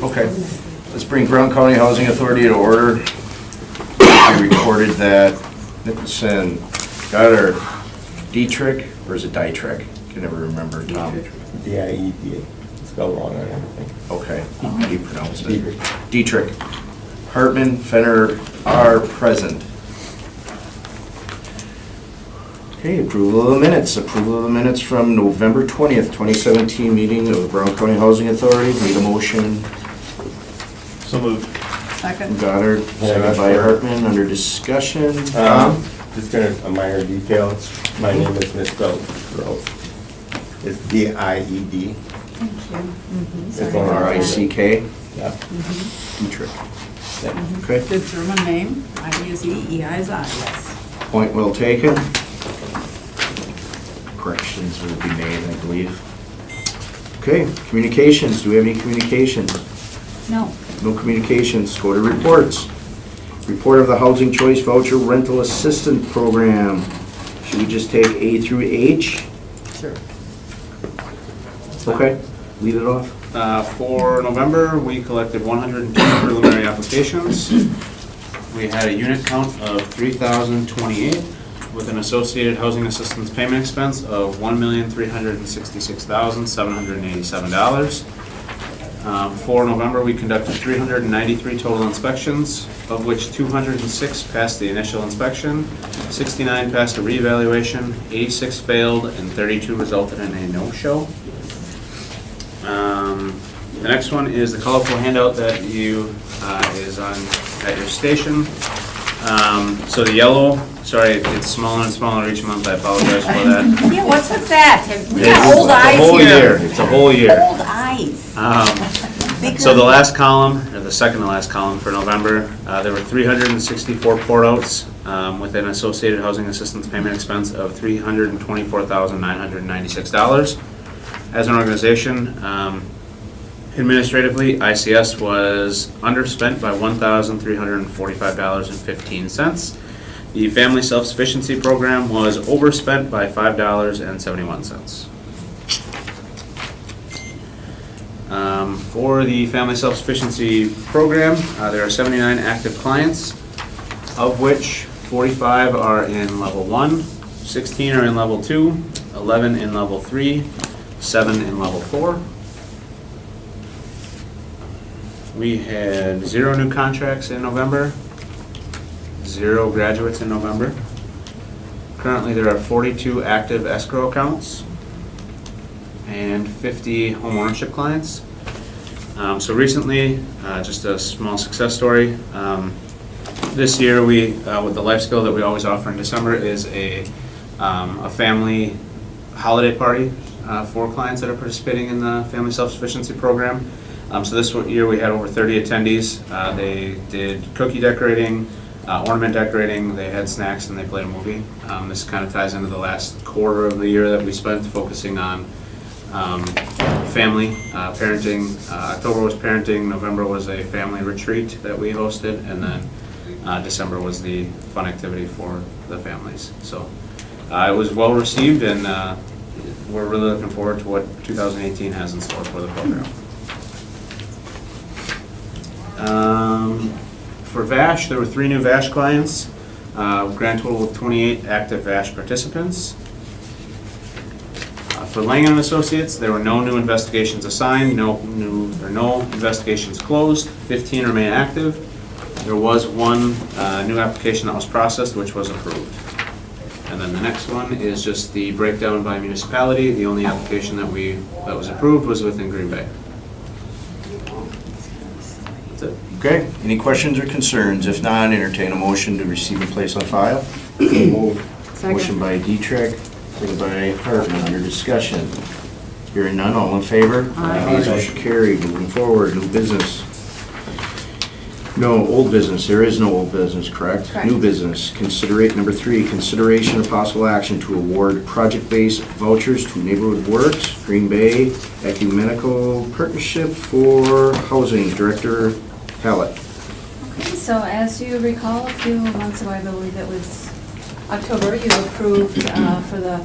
Okay, let's bring Brown County Housing Authority to order. We recorded that Nicholson, Goddard, Dietrich, or is it Dietrich? Can never remember, Tom. D-I-E-D-A. Spelled wrong on everything. Okay, how do you pronounce it? Dietrich. Hartman, Fenner are present. Okay, approval of the minutes. Approval of the minutes from November 20th, 2017 meeting of the Brown County Housing Authority. Need a motion. So moved. Second. Goddard, second by Hartman, under discussion. Just a minor detail. My name is misspelled. It's D-I-E-D. Thank you. It's Sorry on about that. R-I-C-K, Yeah. Dietrich. Yeah. Okay, Good German name, I-E-S-E, E-I-S-I, yes. point well taken. Corrections will be made, I believe. Okay, communications. Do we have any communications? No. No communications. Go to reports. Report of the Housing Choice Voucher Rental Assistance Program. Should we just take A through H? Sure. Okay, lead it off. For November, we collected 102 preliminary applications. We had a unit count of 3,028 with an associated housing assistance payment expense of $1,366,787. For November, we conducted 393 total inspections, of which 206 passed the initial inspection, 69 passed a reevaluation, 86 failed, and 32 resulted in a no-show. The next one is the colorful handout that is on at your station. So the yellow, sorry, it's smaller and smaller each month. I apologize for that. Yeah, what's with that? We It's got old a eyes whole here. year. It's a whole year. Old eyes. Bigger. So the last column, or the second to last column for November, there were 364 pour-outs with an associated housing assistance payment expense of $324,996. As an organization, administratively, ICS was underspent by $1,345.15. The Family Self-Sufficiency Program was overspent by $5.71. For the Family Self-Sufficiency Program, there are 79 active clients, of which 45 are in Level 1, 16 are in Level 2, 11 in Level 3, 7 in Level 4. We had 0 new contracts in November, 0 graduates in November. Currently, there are 42 active escrow accounts and 50 homeownership clients. So recently, just a small success story. This year, with the life skill that we always offer in December, is a family holiday party for clients that are participating in the Family Self-Sufficiency Program. So this year we had over 30 attendees. They did cookie decorating, ornament decorating, they had snacks, and they played a movie. This kind of ties into the last quarter of the year that we spent focusing on family, parenting. October was parenting, November was a family retreat that we hosted, and then December was the fun activity for the families. So it was well received, and we're really looking forward to what 2018 has in store for the program. For VASH, there were 3 new VASH clients, grand total of 28 active VASH participants. For Langen & Associates, there were no new investigations assigned, no investigations closed, 15 remain active. There was 1 new application that was processed, which was approved. And then the next one is just the breakdown by municipality. The only application that was approved was within Green Bay. That's it. Okay, any questions or concerns? If not, entertain a motion to receive and place on file. Motion by Dietrich, second by Hartman, under discussion. Hearing none, all in favor? Aye. Motion carried. Moving forward, new business. No, old business. There is no old business, correct? Correct. New business. Number 3, consideration of possible action to award project-based vouchers to Neighborhood Works, Green Bay Ecumenical Partnership for Housing, Director Hallett. Okay, so as you recall, a few months ago, I believe it was October, you approved for the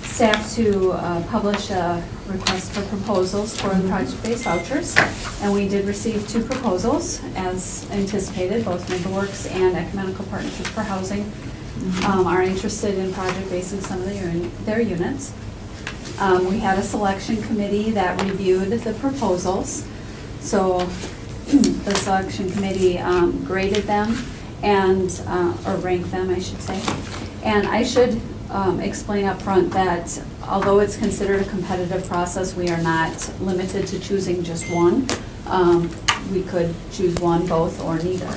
staff to publish a request for proposals for the project-based vouchers. And we did receive 2 proposals, as anticipated. Both NeighborWorks and Ecumenical Partnership for Housing are interested in project-basing some of their units. We had a selection committee that reviewed the proposals. So the selection committee graded them and, or ranked them, I should say. And I should explain up front that although it's considered a competitive process, we are not limited to choosing just one. We could choose one, both, or neither.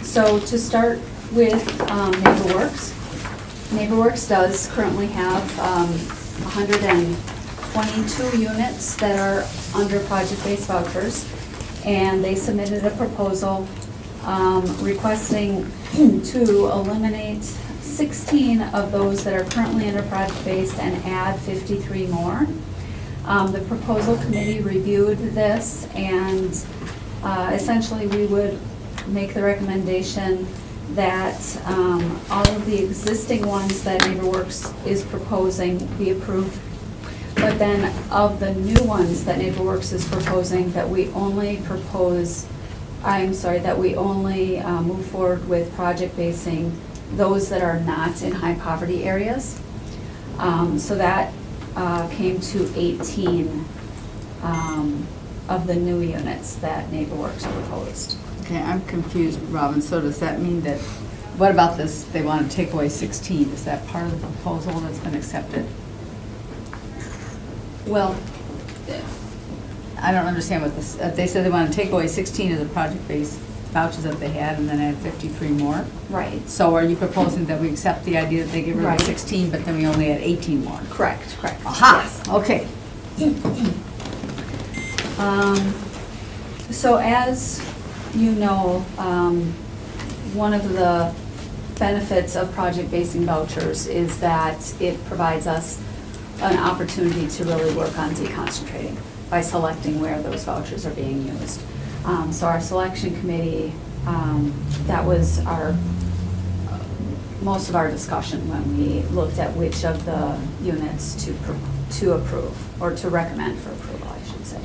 So to start with NeighborWorks. NeighborWorks does currently have 122 units that are under project-based vouchers, and they submitted a proposal requesting to eliminate 16 of those that are currently under project-based and add 53 more. The proposal committee reviewed this, and essentially we would make the recommendation that all of the existing ones that NeighborWorks is proposing be approved. But then of the new ones that NeighborWorks is proposing, that we only move forward with project basing those that are not in high poverty areas. So that came to 18 of the new units that NeighborWorks proposed. Okay, I'm confused, Robin. So does that mean that, what about this, they want to take away 16? Is that part of the proposal that's been accepted? Well, I don't understand what this, they said they want to take away 16 of the project-based vouchers that they had and then add 53 more. right. So are you proposing that we accept the idea that they get rid Right. of 16, but then we only add 18 more? Correct. Aha, Yes. okay. So as you know, one of the benefits of project basing vouchers is that it provides us an opportunity to really work on deconcentrating by selecting where those vouchers are being used. So our selection committee, that was most of our discussion when we looked at which of the units to approve, or to recommend for approval, I should say.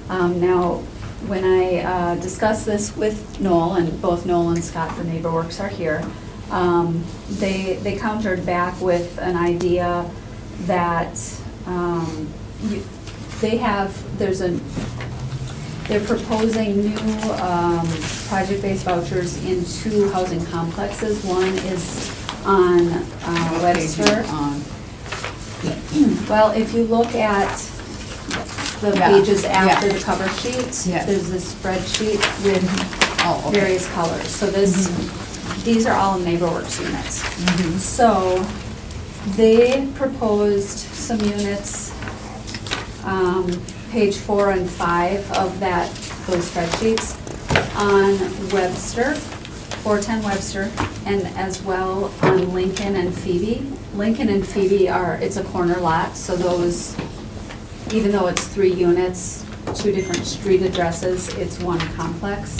Now, when I discussed this with Noel, and both Noel and Scott from NeighborWorks are here, they countered back with an idea that they're proposing new project-based vouchers in 2 housing complexes. One is on Webster. Well, if you look at the Yeah, pages after yeah. the cover sheet, Yes. there's this spreadsheet with Oh, okay. various colors. So these are all NeighborWorks units. So they proposed some units, page 4 and 5 of those spreadsheets, on Webster, 410 Webster, and as well on Lincoln and Phoebe. Lincoln and Phoebe it's a corner lot, so those, even though it's 3 units, 2 different street addresses, it's one complex.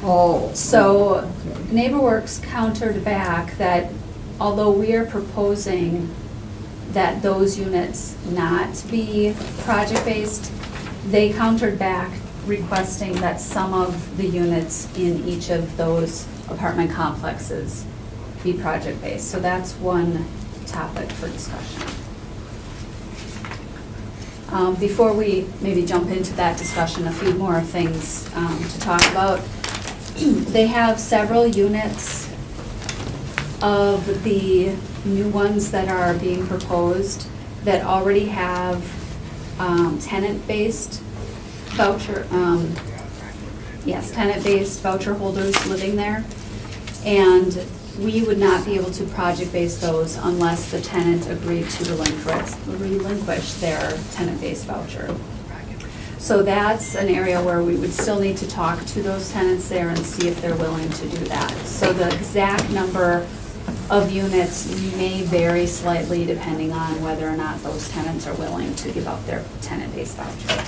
Oh. So NeighborWorks countered back that although we are proposing that those units not be project-based, they countered back requesting that some of the units in each of those apartment complexes be project-based. So that's one topic for discussion. Before we maybe jump into that discussion, a few more things to talk about. They have several units of the new ones that are being proposed that already have tenant-based voucher, tenant-based voucher holders living there. And we would not be able to project-base those unless the tenant agreed to relinquish their tenant-based voucher. So that's an area where we would still need to talk to those tenants there and see if they're willing to do that. So the exact number of units may vary slightly depending on whether or not those tenants are willing to give up their tenant-based voucher.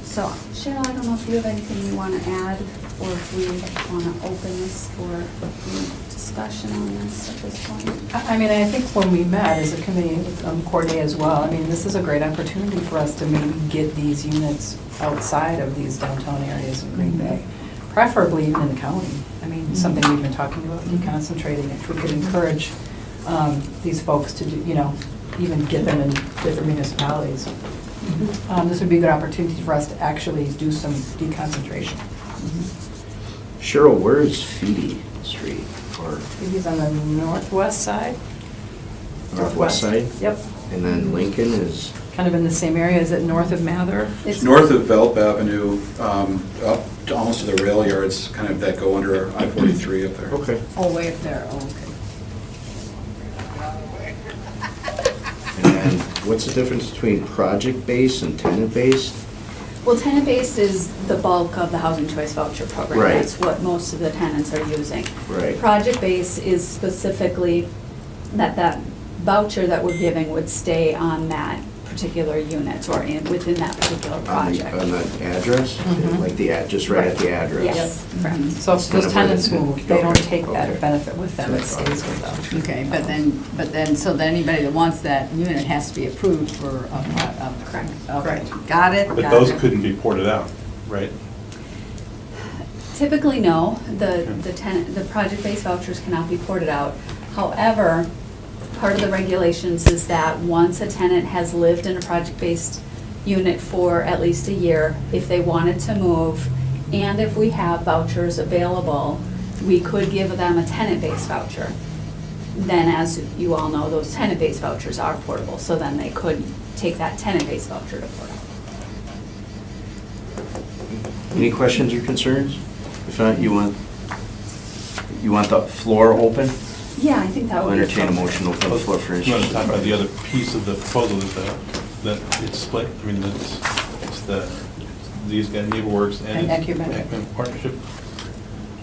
So, Cheryl, I don't know if you have anything you want to add or if we want to open this for any discussion on this at this point. I mean, I think when we met as a committee, Courtney as well, I mean, this is a great opportunity for us to maybe get these units outside of these downtown areas of Green Bay, preferably even in the county. I mean, something we've been talking about, deconcentrating, if we could encourage these folks to do, you know, even get them in different municipalities. This would be a good opportunity for us to actually do some deconcentration. Cheryl, where is Feedy Street or He's on the northwest side. northwest side? Yep, And then Lincoln is, kind of in the same area. Is it north of Mather? It's North of Velp Avenue, up to almost to the rail yards, kind of that go under I-43 up there. okay. Oh, way up there, oh, okay. And then what's the difference between project-based and tenant-based? Well, tenant-based is the bulk of the Housing Choice Voucher Program. Right. That's what most of the tenants are using. Right. Project-based is specifically that voucher that we're giving would stay on that particular unit or within that particular project. On the address? Mhm. Like the just right at the address? Yes, correct. So if those tenants move, they don't take Okay. that benefit with them, it stays with them. Okay, but then, so then anybody that wants that unit has to be approved for, Correct. okay, got it, But got those it. couldn't be ported out, right? Typically, no, the project-based vouchers cannot be ported out. However, part of the regulations is that once a tenant has lived in a project-based unit for at least a year, if they wanted to move, and if we have vouchers available, we could give them a tenant-based voucher. Then, as you all know, those tenant-based vouchers are portable, so then they could take that tenant-based voucher to port out. Any questions or concerns? If not, you want the floor open? Yeah, I think that I'll would be. entertain a motion to open the floor for You want to talk about the instance. other piece of the proposal that it's split? I mean, it's the, these guys, NeighborWorks And and Ecumenical. Ecumenical Partnership.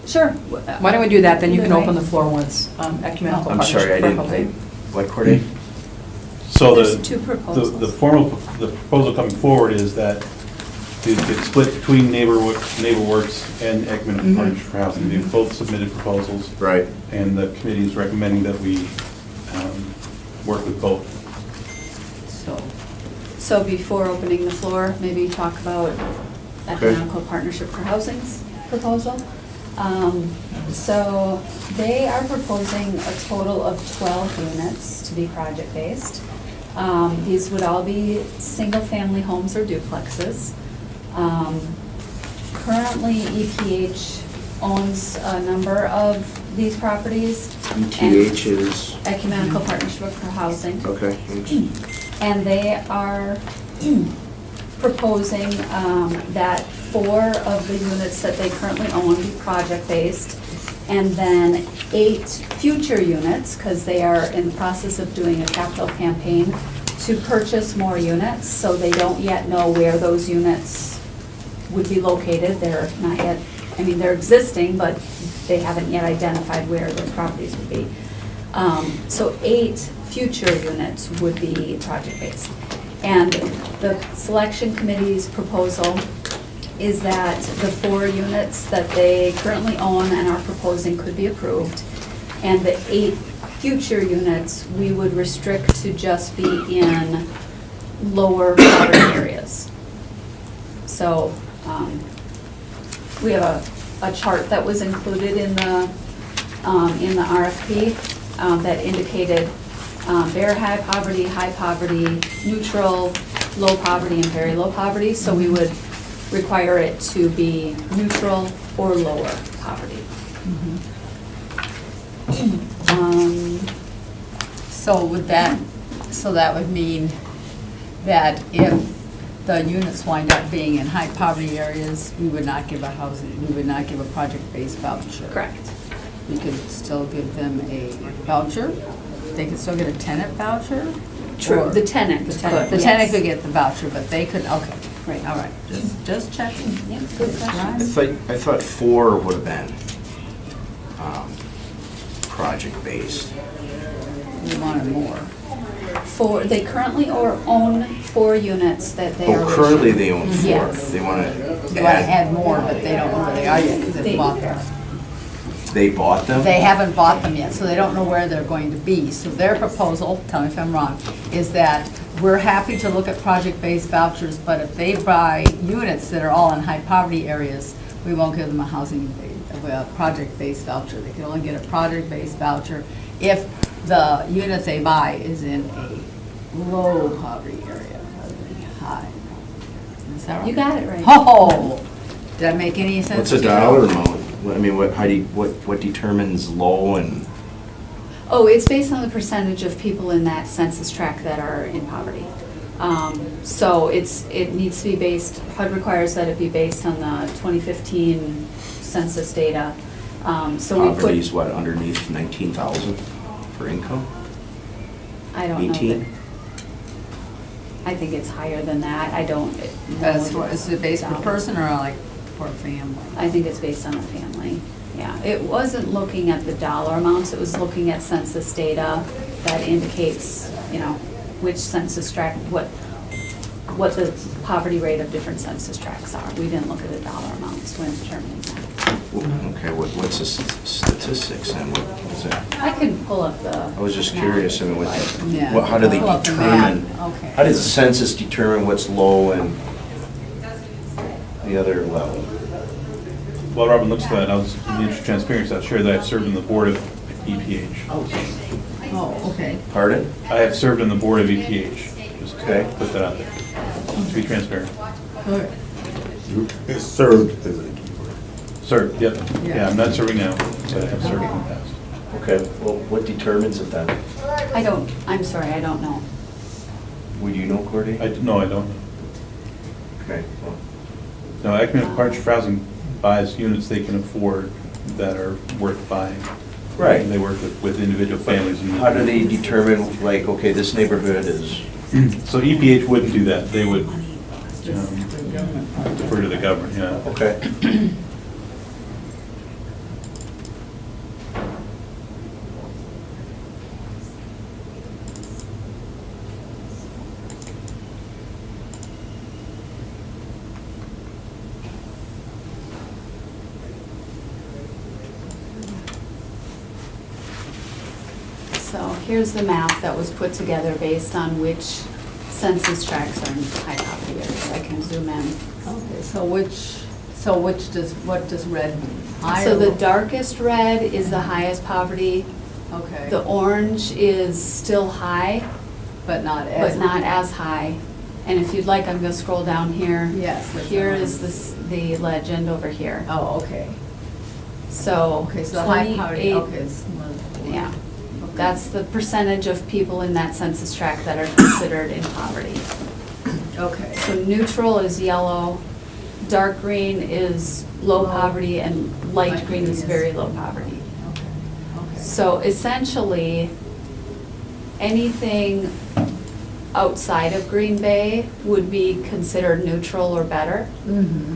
Sure. Why don't we do that, then you can Either way. open the floor once, ecumenical I'm sorry, I partnership. didn't, what, Courtney? So There's the, two proposals. the proposal coming forward is that it's split between NeighborWorks and Ecumenical Partnership for Housing. They've both submitted proposals. Right. And the committee is recommending that we work with both. So before opening the floor, maybe talk about Okay. Ecumenical Partnership for Housing's proposal. So they are proposing a total of 12 units to be project-based. These would all be single-family homes or duplexes. Currently, EPH owns a number of these properties. ETH is, Ecumenical Partnership for Housing. okay, thanks. And they are proposing that 4 of the units that they currently own be project-based, and then 8 future units, because they are in the process of doing a capital campaign to purchase more units, so they don't yet know where those units would be located. They're not yet, I mean, they're existing, but they haven't yet identified where those properties would be. So 8 future units would be project-based. And the selection committee's proposal is that the 4 units that they currently own and are proposing could be approved. And the 8 future units, we would restrict to just be in lower poverty areas. So, we have a chart that was included in the RFP that indicated very high poverty, neutral, low poverty, and very low poverty. So we would require it to be neutral or lower poverty. So would that, so that would mean that if the units wind up being in high poverty areas, we would not give a housing, we would not give a project-based voucher? Correct. We could still give them a voucher? They could still get a tenant voucher? True, Or- the tenant The could, tenant, the yes. tenant could get the voucher, but they could, okay, Right. all right, just checking. Yeah, good question. I thought 4 would have been project-based. We wanted more. They currently own 4 units that they are. Oh, currently they own 4. Yes. They want They want to to add, add more, but they don't know where they are yet because they bought them. they bought them? They haven't bought them yet, so they don't know where they're going to be. So their proposal, tell me if I'm wrong, is that we're happy to look at project-based vouchers, but if they buy units that are all in high poverty areas, we won't give them a project-based voucher. They can only get a project-based voucher if the unit they buy is in a low poverty area rather than high. Is that right? You got it right. Oh, did that make any sense? What's a to you? dollar amount? I mean, what determines low and, Oh, it's based on the percentage of people in that census tract that are in poverty. So it needs to be based, HUD requires that it be based on the 2015 census data. So we poverty put, is what, underneath 19,000 for income? I don't know. 18? I think it's higher than that. I don't know. Is it based per person or like for a family? I think it's based on a family, yeah. It wasn't looking at the dollar amounts, it was looking at census data that indicates, you know, which census tract, what the poverty rate of different census tracts are. We didn't look at the dollar amounts when determining that. Okay, what's the statistics and what is it? I can pull up the. I was just curious, I mean, Yeah. how do they Pull up the determine? map. Okay. How does the census determine what's low and the other level? While Robin looks for that, in the interest of transparency, I'll share that I've served on the board of EPH. Oh, okay. Pardon? I have served on the board of EPH. Just Okay. put that out there, to be transparent. Good. It's served as a keyword. Served, yep. Yeah. Yeah, I'm not serving now, but I have served in the past. Okay, well, what determines it then? I'm sorry, I don't know. Would you know, Cordy? No, I don't. Okay, well, No, Ecumenical Partnership for Housing buys units they can afford that are worth buying. Right. They work with individual families. And how do they determine, like, okay, this neighborhood is, So EPH wouldn't do that. They would defer to the government, yeah. okay. So here's the map that was put together based on which census tracts are in high poverty areas. I can zoom in. Okay, what does red mean? High So or the low? darkest red is the highest poverty. Okay. The orange is still high, But not as. but not as high. And if you'd like, I'm gonna scroll down here. Yes. Here is the legend over here. Oh, okay. So. Okay, so the high 28 poverty, okay. it's more- Yeah, that's the percentage of people in that census tract that are considered in poverty. Okay. So neutral is yellow, dark green is low poverty, and light green is very low poverty. Okay. Okay. So essentially, anything outside of Green Bay would be considered neutral or better. Mhm.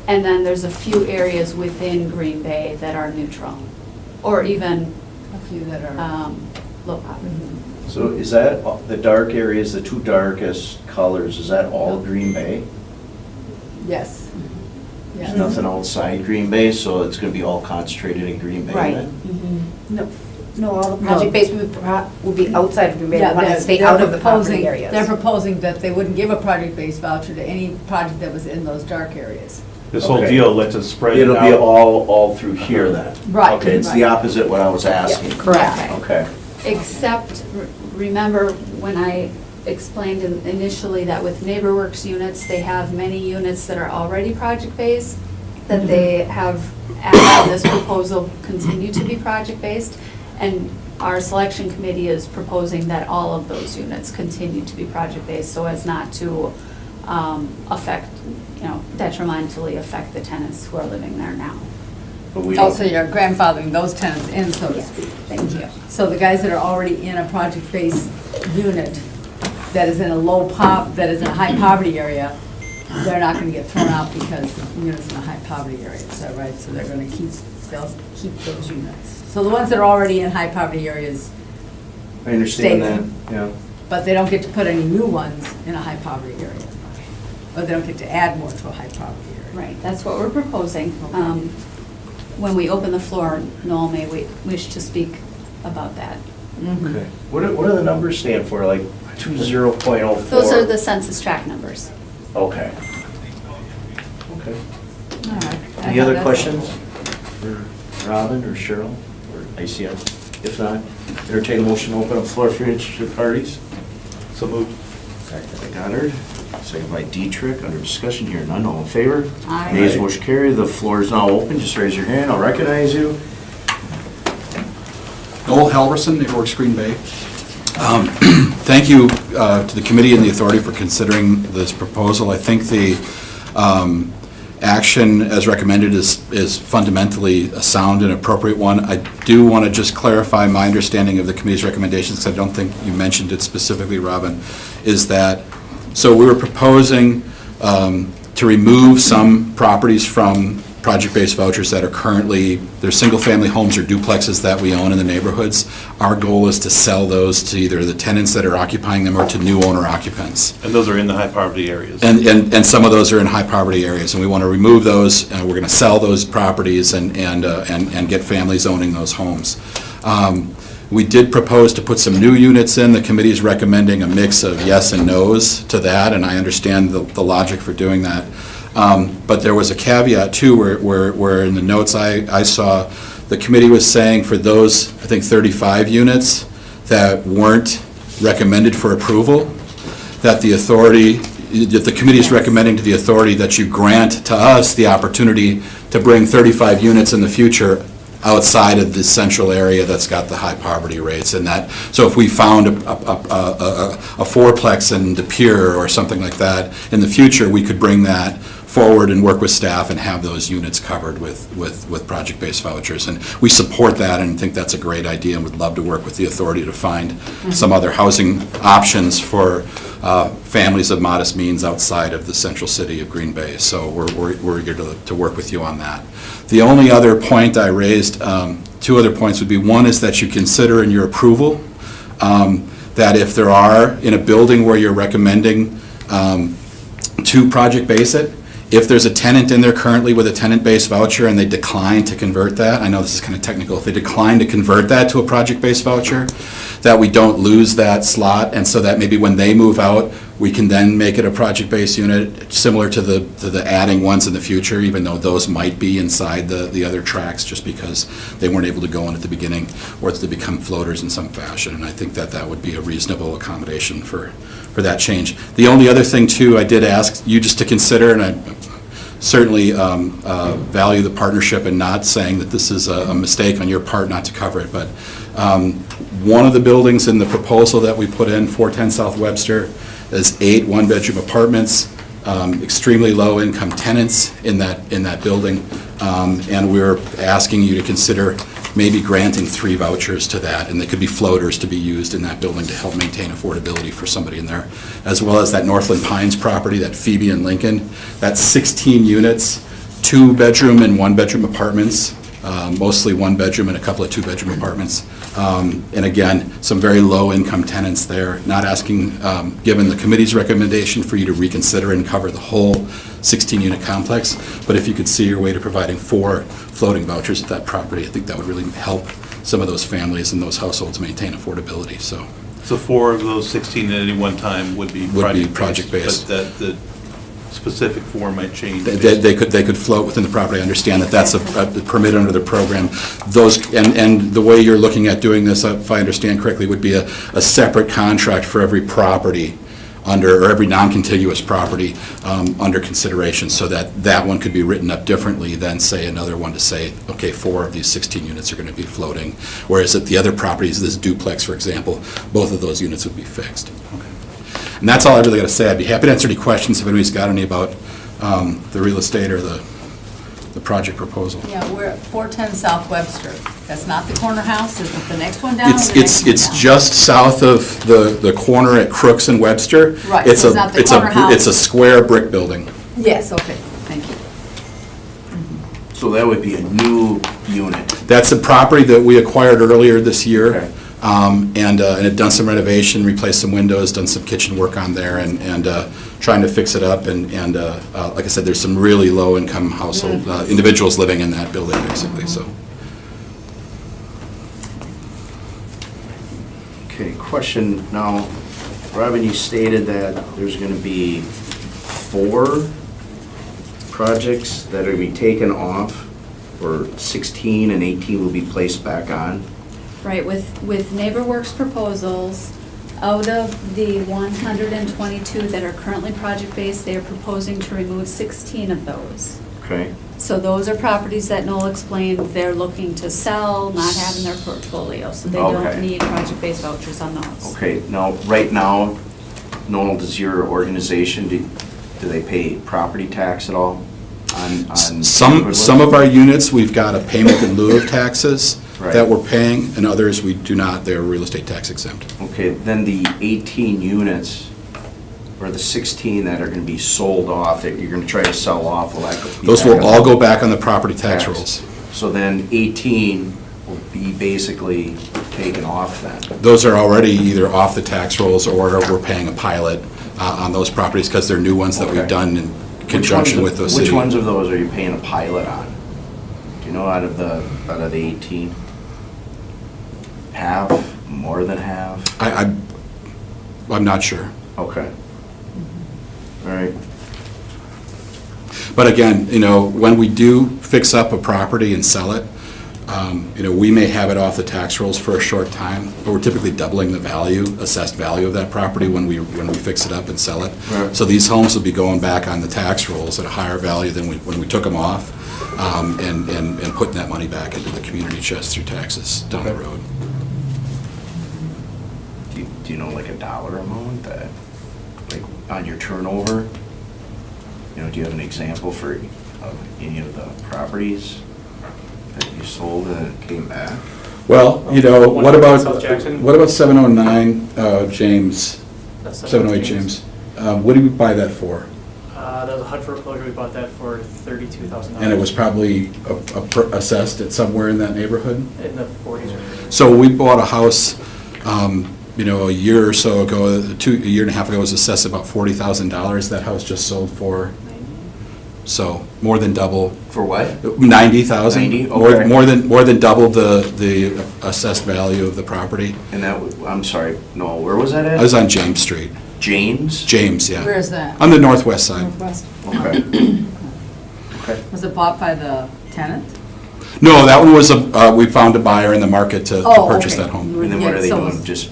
And then there's a few areas within Green Bay that are neutral, or even A few that are. low poverty. So is that, the dark areas, the 2 darkest colors, is that all Green Bay? Yes. There's Yeah. nothing outside Green Bay, so it's gonna be all concentrated in Green Bay Right. then? No, all the project-based will be outside of Green Bay, Yeah, we want to they're- stay they're out of the proposing- poverty areas. They're proposing that they wouldn't give a project-based voucher to any project that was in those dark areas. This whole Okay. deal lets us spread it It'll out. be all through here then? Right, Okay, it's the right. opposite what I was asking. Correct. Okay. Except, remember when I explained initially that with NeighborWorks units, they have many units that are already project-based, that they have, after this proposal, continue to be project-based, and our selection committee is proposing that all of those units continue to be project-based, so as not to affect, detrimentally affect the tenants who are living there now. But we Oh, don't, so you're grandfathering those tenants in, so to Yes. speak. Thank you. So the guys that are already in a project-based unit that is in a that is in a high poverty area, they're not gonna get thrown out because the unit's in a high poverty area, is that right? So they'll keep those units. So the ones that are already in high poverty areas, I understand Stay. that, yeah. But they don't get to put any new ones in a high poverty area. Or they don't get to add more to a high poverty area. Right, that's what we're proposing. When we open the floor, Noel may wish to speak about that. Okay. What do the numbers stand for, like 20.04? Those are the census tract numbers. Okay. Okay. All right. Any other questions for Robin or Cheryl or ICM? If not, entertain a motion to open up floor for interested parties. So moved. Second by Goddard, second by Dietrich. Under discussion here, none, all in favor? Aye. Nays, motion carried. The floor is now open. Just raise your hand. I'll recognize you. Noel Halverson, NeighborWorks Green Bay. Thank you to the committee and the authority for considering this proposal. I think the action as recommended is fundamentally a sound and appropriate one. I do want to just clarify my understanding of the committee's recommendations, because I don't think you mentioned it specifically, Robin, is that, so we were proposing to remove some properties from project-based vouchers that are currently, they're single-family homes or duplexes that we own in the neighborhoods. Our goal is to sell those to either the tenants that are occupying them or to new owner occupants. And those are in the high poverty areas. And some of those are in high poverty areas, and we want to remove those, and we're going to sell those properties and get families owning those homes. We did propose to put some new units in. The committee is recommending a mix of yes and no's to that, and I understand the logic for doing that. But there was a caveat too, where in the notes I saw, the committee was saying for those, I think 35 units that weren't recommended for approval, that the authority, that the committee is recommending to the authority that you grant to us the opportunity to bring 35 units in the future outside of the central area that's got the high poverty rates, and that, so if we found a fourplex in De Pere or something like that in the future, we could bring that forward and work with staff and have those units covered with project-based vouchers. And we support that and think that's a great idea, and would love to work with the authority to find some other housing options for families of modest means outside of the central city of Green Bay. So we're eager to work with you on that. The only other point I raised, two other points would be, one is that you consider in your approval that if there are, in a building where you're recommending to project base it, if there's a tenant in there currently with a tenant-based voucher and they decline to convert that, I know this is kind of technical, if they decline to convert that to a project-based voucher, that we don't lose that slot, and so that maybe when they move out, we can then make it a project-based unit, similar to the adding ones in the future, even though those might be inside the other tracks, just because they weren't able to go in at the beginning, or they become floaters in some fashion. And I think that would be a reasonable accommodation for that change. The only other thing, too, I did ask you just to consider, and I certainly value the partnership and not saying that this is a mistake on your part not to cover it, but one of the buildings in the proposal that we put in, 410 South Webster, is 8 one-bedroom apartments, extremely low-income tenants in that building, and we're asking you to consider maybe granting 3 vouchers to that, and they could be floaters to be used in that building to help maintain affordability for somebody in there, as well as that Northland Pines property, that Phoebe and Lincoln, that's 16 units, 2-bedroom and 1-bedroom apartments, mostly 1-bedroom and a couple of 2-bedroom apartments. And again, some very low-income tenants there. Not asking, given the committee's recommendation, for you to reconsider and cover the whole 16-unit complex, but if you could see your way to providing 4 floating vouchers at that property, I think that would really help some of those families and those households maintain affordability. So 4 of those 16 at any one time would be project-based. But that the specific 4 might change. They could float within the property. I understand that that's a permit under the program. Those, and the way you're looking at doing this, if I understand correctly, would be a separate contract for every property under, or every non-contiguous property under consideration, so that one could be written up differently than, say, another one to say, okay, 4 of these 16 units are going to be floating, whereas at the other properties, this duplex, for example, both of those units would be fixed. Okay. And that's all I really got to say. I'd be happy to answer any questions if anybody's got any about the real estate or the project proposal. Yeah, we're at 410 South Webster. That's not the corner house, is it the next one down? It's just south of the corner at Crooks and Webster. Right, so it's not the corner house? It's a square brick building. Yes, okay, thank you. So that would be a new unit. That's a property that we acquired earlier this year. Okay. and had done some renovation, replaced some windows, done some kitchen work on there, and trying to fix it up. And like I said, there's some really low-income household individuals living in that building, basically, so. Okay, question now. Robin, you stated that there's going to be 4 projects that are going to be taken off, or 16 and 18 will be placed back on. Right, with NeighborWorks proposals, out of the 122 that are currently project-based, they are proposing to remove 16 of those. Okay. So those are properties that Noel explained they're looking to sell, not have in their portfolio, so they Okay. don't need project-based vouchers on those. Okay, now, right now, Noel, does your organization, do they pay property tax at all on? Some of our units, we've got a payment in lieu of taxes Right. that we're paying, and others we do not. They're real estate tax exempt. Okay, then the 18 units, or the 16 that are going to be sold off, that you're going to try to sell off, will that be Those back will on all go back on the property tax rolls. So then 18 will be basically taken off then? Those are already either off the tax rolls, or we're paying a pilot on those properties because they're new ones that we've Okay. done in conjunction with those cities. Which ones of those are you paying a pilot on? Do you know out of the 18? Half, more than half? I'm not sure. Okay. All right. But again, when we do fix up a property and sell it, we may have it off the tax rolls for a short time, but we're typically doubling the value, assessed value of that property when we fix it up and sell it. Right. So these homes will be going back on the tax rolls at a higher value than when we took them off, and putting that money back into the community chest through taxes down the road. Do you know like a dollar amount that, like on your turnover? Do you have an example for any of the properties that you sold and came back? Well, what about, South Jackson? what about 709 James, That's 708 James? What did we buy that for? That was a HUD foreclosure, we bought that for $32,000. And it was probably assessed at somewhere in that neighborhood? In the 40s or 50s. So we bought a house, a year or so ago, a year and a half ago, it was assessed about $40,000. That house just sold for, so more than double. For what? 90,000. 90? Okay. More than double the assessed value of the property. And I'm sorry, no, where was that at? I was on James Street. James? James, yeah. Where is that? On the northwest side. Northwest. Okay. Okay. Was it bought by the tenant? No, that one was we found a buyer in the market to Oh, purchase okay. that home. And then what Yeah, are they so doing? it's- Just,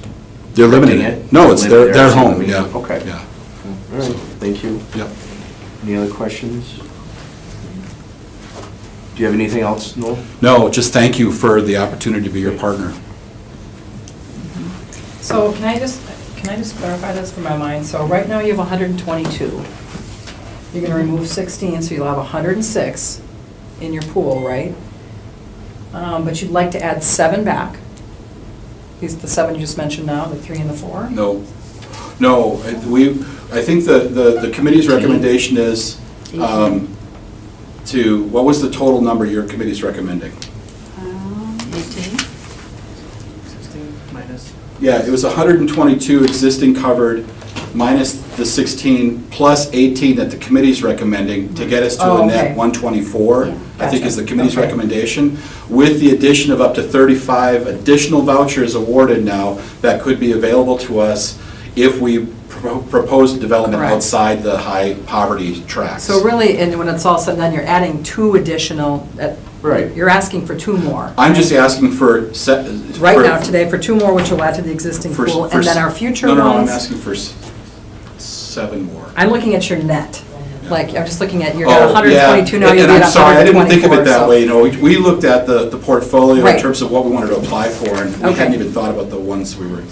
They're living in renting it. No, it's Live there, their so home, living- yeah. Okay. Yeah. all right, thank you. Yep. Any other questions? Do you have anything else, Noel? No, just thank you for the opportunity to be your partner. So can I just clarify this for my mind? So right now you have 122. You're going to remove 16, so you'll have 106 in your pool, right? But you'd like to add 7 back. These, the 7 you just mentioned now, the 3 and the 4? No, I think the committee's recommendation is what was the total number your committee's recommending? 18? 16 minus. Yeah, it was 122 existing covered, minus the 16, plus 18 that the committee's recommending, to get us to Oh, a net okay. 124, Yeah. I think is the committee's Okay. recommendation, with the addition of up to 35 additional vouchers awarded now that could be available to us if we propose development Correct. outside the high poverty tracts. So really, and when it's all said and done, you're adding 2 additional, Right. you're asking for 2 more. I'm just asking for... Right now, today, for 2 more, which will add to the existing pool, and then our future ones. No, I'm asking for 7 more. I'm looking at your net. Like, I'm just looking at, you're Oh, at 122, now yeah. you'll be And at 124. I'm sorry, I didn't think of it that so- way, we looked at the portfolio in Right. terms of what we wanted to apply for, and we Okay. hadn't even thought about the ones we were...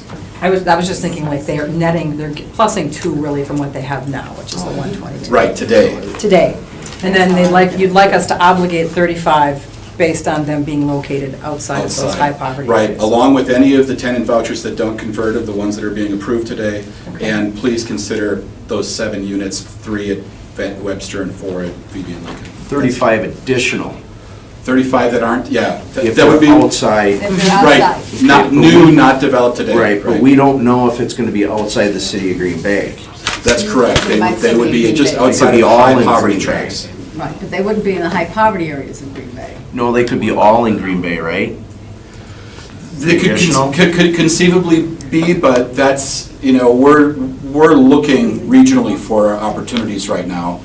I was just thinking like they're netting, they're plussing 2 really from what they have now, which is the 122. Right, today. Today. And then you'd like us to obligate 35 based on them being located outside of those high poverty Right, areas. along with any of the tenant vouchers that don't convert of the ones that are being approved today. Okay. And please consider those 7 units, 3 at Webster and 4 at Phoebe and Lincoln. 35 additional. 35 that aren't, yeah. If That would be. they're outside, If they're Right, outside. not new, not developed today. right, but we don't know if it's gonna be outside the city of Green Bay. That's correct. They might They would be still be just Green Bay. outside They could be of all high in poverty Green Bay. tracks. Right, but they wouldn't be in the high poverty areas of Green Bay. No, they could be all in Green Bay, right? They could Additional? could conceivably be, but that's, we're looking regionally for opportunities right now.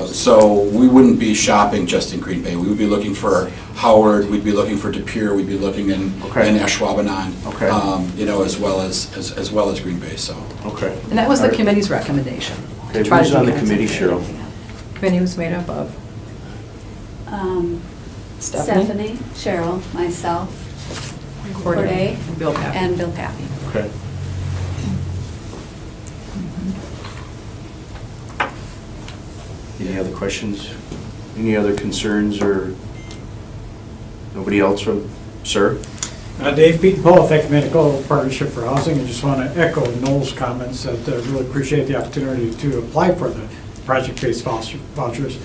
So we wouldn't be shopping just in Green Bay. We would be looking for Howard, we'd be looking for De Pere, we'd be looking in Okay. Ashwaubenon. Okay. As well as Green Bay, so. Okay. And that was the All right. committee's recommendation. Okay, Try to who's on the do committee, Cheryl? Committee was made up of Stephanie, Cheryl, myself, Corday, Corday, Bill Pappy. and Bill Pappy. Okay. Any other questions? Any other concerns or nobody else from, sir? Dave Pete Paul, Ecumenical Partnership for Housing. I just want to echo Noel's comments that I really appreciate the opportunity to apply for the project-based vouchers.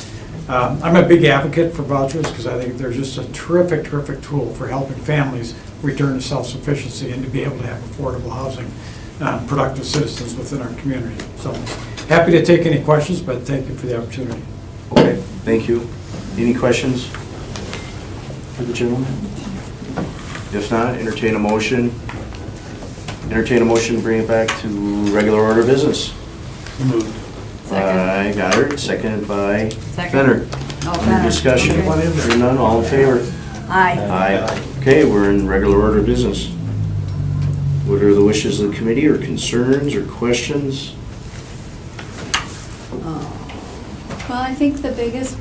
I'm a big advocate for vouchers because I think they're just a terrific, terrific tool for helping families return to self-sufficiency and to be able to have affordable housing, productive citizens within our community. So happy to take any questions, but thank you for the opportunity. Okay, thank you. Any questions for the gentleman? If not, entertain a motion. Entertain a motion to bring it back to regular order business. Moved. By Goddard, seconded by Second. Fenner. Oh, Any Fenner. discussion? Okay. Hearing none, all in favor? Aye. Aye. Okay, we're in regular order business. What are the wishes of the committee, or concerns, or questions? Well, I think the biggest,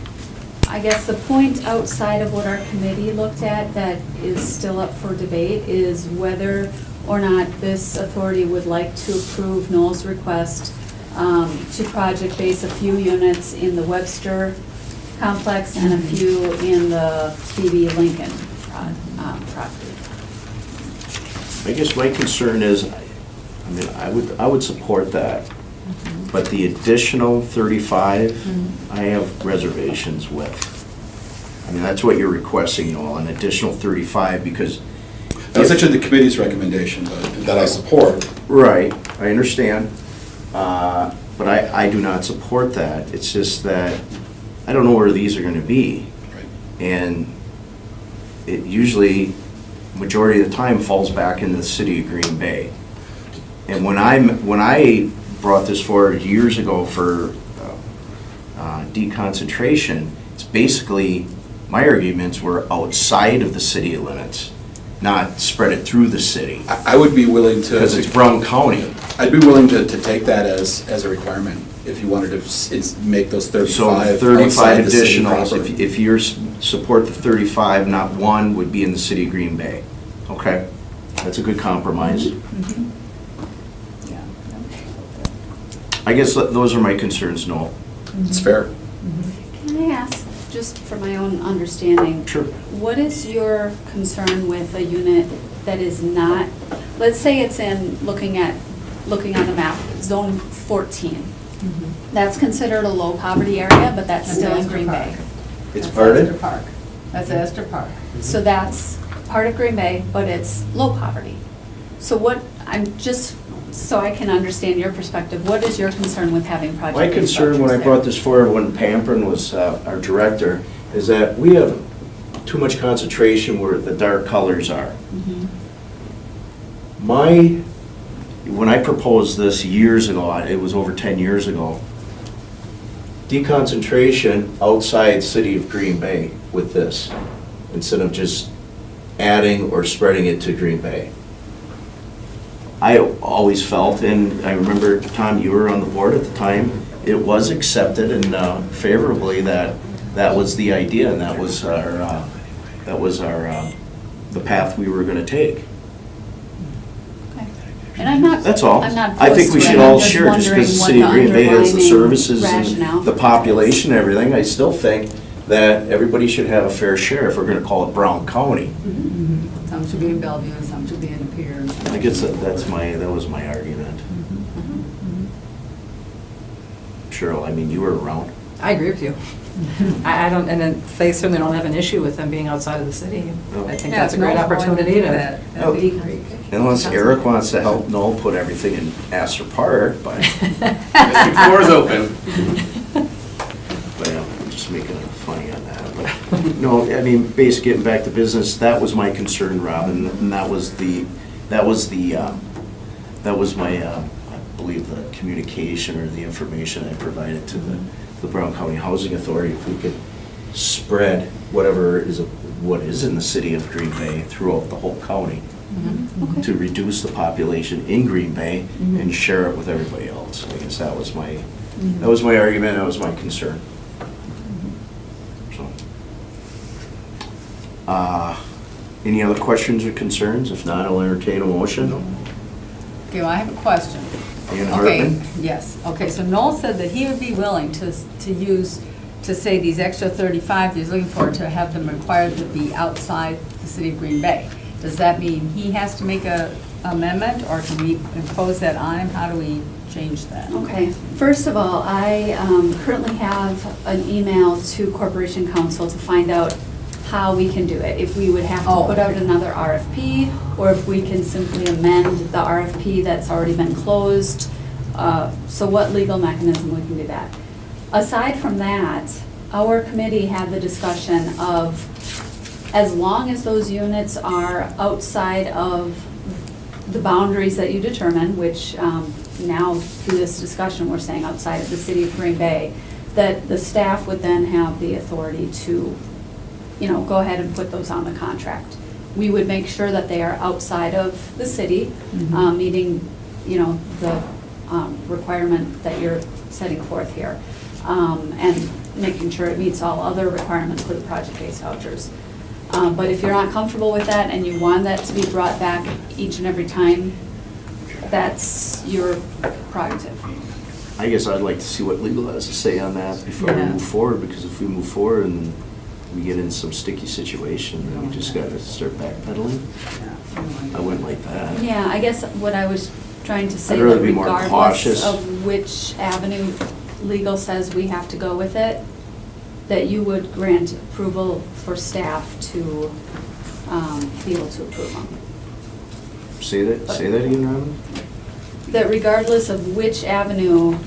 I guess the point outside of what our committee looked at that is still up for debate is whether or not this authority would like to approve Noel's request to project base a few units in the Webster complex and a few in the B.B. Lincoln property. I guess my concern is, I would support that, but the additional 35, I have reservations with. That's what you're requesting, Noel, an additional 35, because. That was actually the committee's recommendation, but that I support. Right, I understand, but I do not support that. It's just that I don't know where these are gonna be. Right. And it usually, majority of the time, falls back in the city of Green Bay. And when I brought this forward years ago for deconcentration, it's basically, my arguments were outside of the city limits, not spread it through the city, I would be willing to. because it's Brown County. I'd be willing to take that as a requirement, if you wanted to make those 35 So outside 35 the city additionals, proper. if you support the 35, not one would be in the city of Green Bay. Okay, that's a good compromise. Yeah. I guess those are my concerns, Noel. It's fair. Can I ask, just for my own understanding? Sure. What is your concern with a unit that is not, let's say it's looking on the map, zone 14. That's considered a low poverty area, but that's still in Astor Green Park. Bay. It's That's part of Astor it? Park. That's Astor Park. So that's part of Green Bay, but it's low poverty. So what, I'm just, so I can understand your perspective, what is your concern with having My project-based concern when I vouchers brought there? this forward, when Pamprin was our director, is that we have too much concentration where the dark colors are. When I proposed this years ago, it was over 10 years ago, deconcentration outside city of Green Bay with this, instead of just adding or spreading it to Green Bay. I always felt, and I remember, Tom, you were on the board at the time, it was accepted and favorably that was the idea, and that was the path we were gonna take. Okay. And I'm not, That's all. I'm not I think opposed we to should it. I'm all just share, just because the wondering city of what Green Bay has the underlying services rationale and the for that population and everything, I still think that everybody should have a fair share if we're gonna call it Brown County. Some should be in Bellevue and some should be in Pier. I guess that was my argument. Cheryl, you were around. I agree with you. I don't, and then they certainly don't have an issue with them being outside of the city. I think Yeah, that's a if great Noel's willing opportunity do to. that, that'd be great. Unless Eric wants to help Noel put everything in Astor Park, but, District 4 is open. well, I'm just making it funny on that. But no, I mean, basically getting back to business, that was my concern, Robin, and that was my, I believe, the communication or the information I provided to the Brown County Housing Authority. If we could spread what is in the city of Green Bay throughout the whole county to reduce the population in Green Bay and share it with everybody else. I guess that was my argument, that was my concern. So, any other questions or concerns? If not, I'll entertain a motion. Okay, well, I have a question. Ian Okay, Hartman? yes, okay, so Noel said that he would be willing to use, to say these extra 35 he's looking for, to have them required to be outside the city of Green Bay. Does that mean he has to make a amendment, or can we impose that on him? How do we change that? Okay, first of all, I currently have an email to Corporation Counsel to find out how we can do it. If we would have to put out another RFP, or if we can simply amend the RFP that's already been closed. So what legal mechanism we can do that? Aside from that, our committee had the discussion of, as long as those units are outside of the boundaries that you determine, which now through this discussion, we're saying outside of the city of Green Bay, that the staff would then have the authority to, go ahead and put those on the contract. We would make sure that they are outside of the city, meeting, the requirement that you're setting forth here, and making sure it meets all other requirements for the project-based vouchers. But if you're not comfortable with that and you want that to be brought back each and every time, that's your prerogative. I guess I'd like to see what legal has to say on that before we move forward, because if we move forward and we get in some sticky situation, then we just gotta start backpedaling. I wouldn't like that. Yeah, I guess what I was trying to say, I'd rather that be more regardless cautious. of which avenue legal says we have to go with it, that you would grant approval for staff to be able to approve them. Say that again, Robin? That regardless of which avenue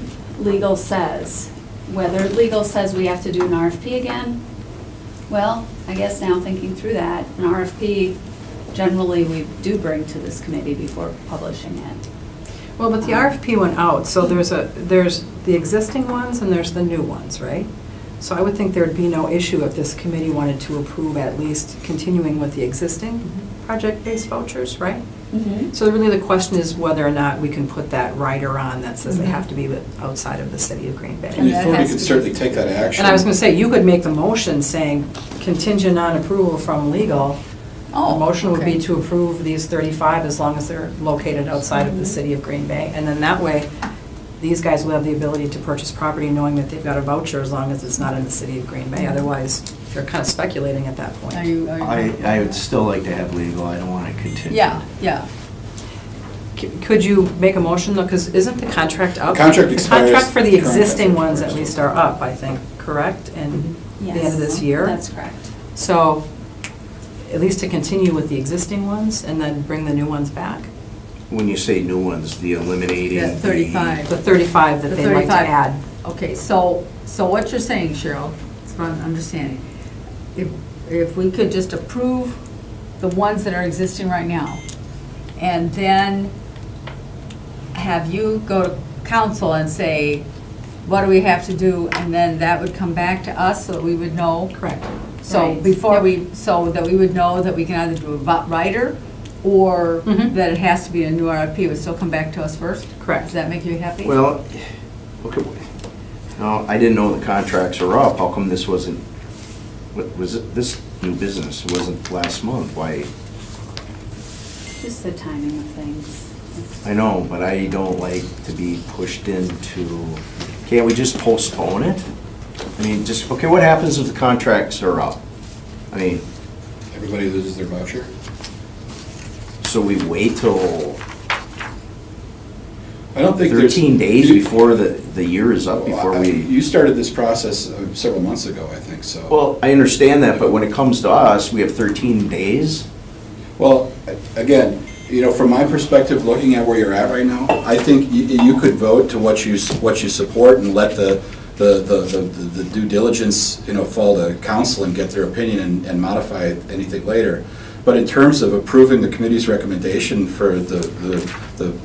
legal says, whether legal says we have to do an RFP again, well, I guess now thinking through that, an RFP generally we do bring to this committee before publishing it. Well, but the RFP went out, so there's the existing ones and there's the new ones, right? So I would think there'd be no issue if this committee wanted to approve at least continuing with the existing project-based vouchers, right? So really the question is whether or not we can put that rider on that says they have to be outside of the city of Green Bay. And the authority could certainly take that action. And I was going to say, you could make the motion saying contingent on approval from legal. The motion would be to approve these 35 as long as they're located outside of the city of Green Bay. And then that way, these guys will have the ability to purchase property knowing that they've got a voucher as long as it's not in the city of Green Bay. Otherwise, they're kind of speculating at that point. Are you? I would still like to have legal, I don't want to continue. Yeah. Could you make a motion, though, because isn't the contract up? Contract The expires contract for the current existing February ones at 1st. least are up, I think, correct? And the end of this year? That's correct. So, at least to continue with the existing ones and then bring the new ones back? When you say new ones, the eliminating. Yeah, 35. The 35 that The they'd like to 35. add. Okay, so what you're saying, Cheryl, that's what I'm understanding. If we could just approve the ones that are existing right now, and then have you go to council and say, what do we have to do, and then that would come back to us so that we would know? Correct. So Right. before so that we would know that we can either do a rider, or Mhm. that it has to be a new RFP, it would still come back to us first? Correct. Does that make you happy? Well, okay, no, I didn't know the contracts are up, how come this wasn't, what was it, this new business wasn't last month, why? Just the timing of things. I know, but I don't like to be pushed into, can't we just postpone it? I mean, just, okay, what happens if the contracts are up? I mean, Everybody loses their voucher? so we wait till, I don't think there's... 13 days before the year is up, before we... You started this process several months ago, I think, so... Well, I understand that, but when it comes to us, we have 13 days? Well, again, from my perspective, looking at where you're at right now, I think you could vote to what you support and let the due diligence, fall to council and get their opinion and modify anything later. But in terms of approving the committee's recommendation for the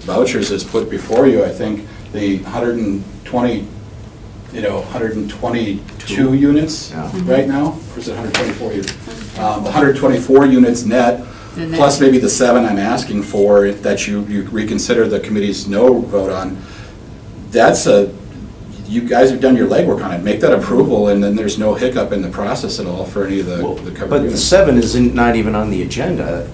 vouchers as put before you, I think the 122 units right now, or is it 124 units? The 124 units net, plus maybe the 7 I'm asking for that you reconsider the committee's no vote on, you guys have done your legwork on it. Make that approval, and then there's no hiccup in the process at all for any of the covered But the units. 7 is not even on the agenda,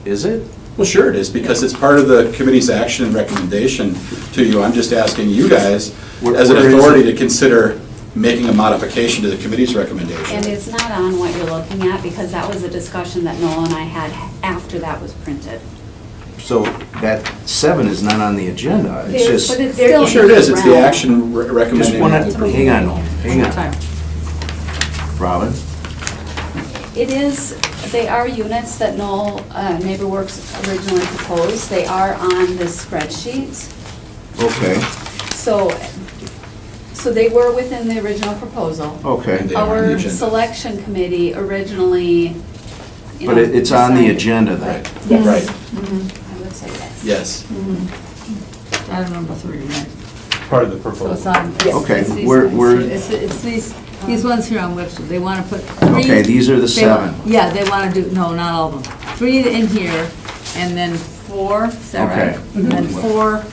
is it? Well, sure it is, because it's part of the committee's action and recommendation to you. I'm just asking you guys, as an Where is authority, it? to consider making a modification to the committee's And recommendation. it's not on what you're looking at, because that was a discussion that Noel and I had after that was printed. So that 7 is not on the agenda. It's There- just... but it's still Sure it is, it's the around. action Just recommending. want to, hang on, Robin? It is, they are units that Noel NeighborWorks originally proposed. They are on this spreadsheet. Okay, So they were within the original proposal. okay. They are on the Our agenda. selection committee originally, But it's on the decided- agenda then? Yes. Right. I would say yes. Yes. Item number 3, right? Part of the So it's proposal. on, Okay, it's these we're- ones we're- here. It's these ones here on Webster. They want to put 3. Okay, these are the they want- 7. Yeah, they want to do, no, not all of them. 3 in here, and then 4, is that right? Okay. And then 4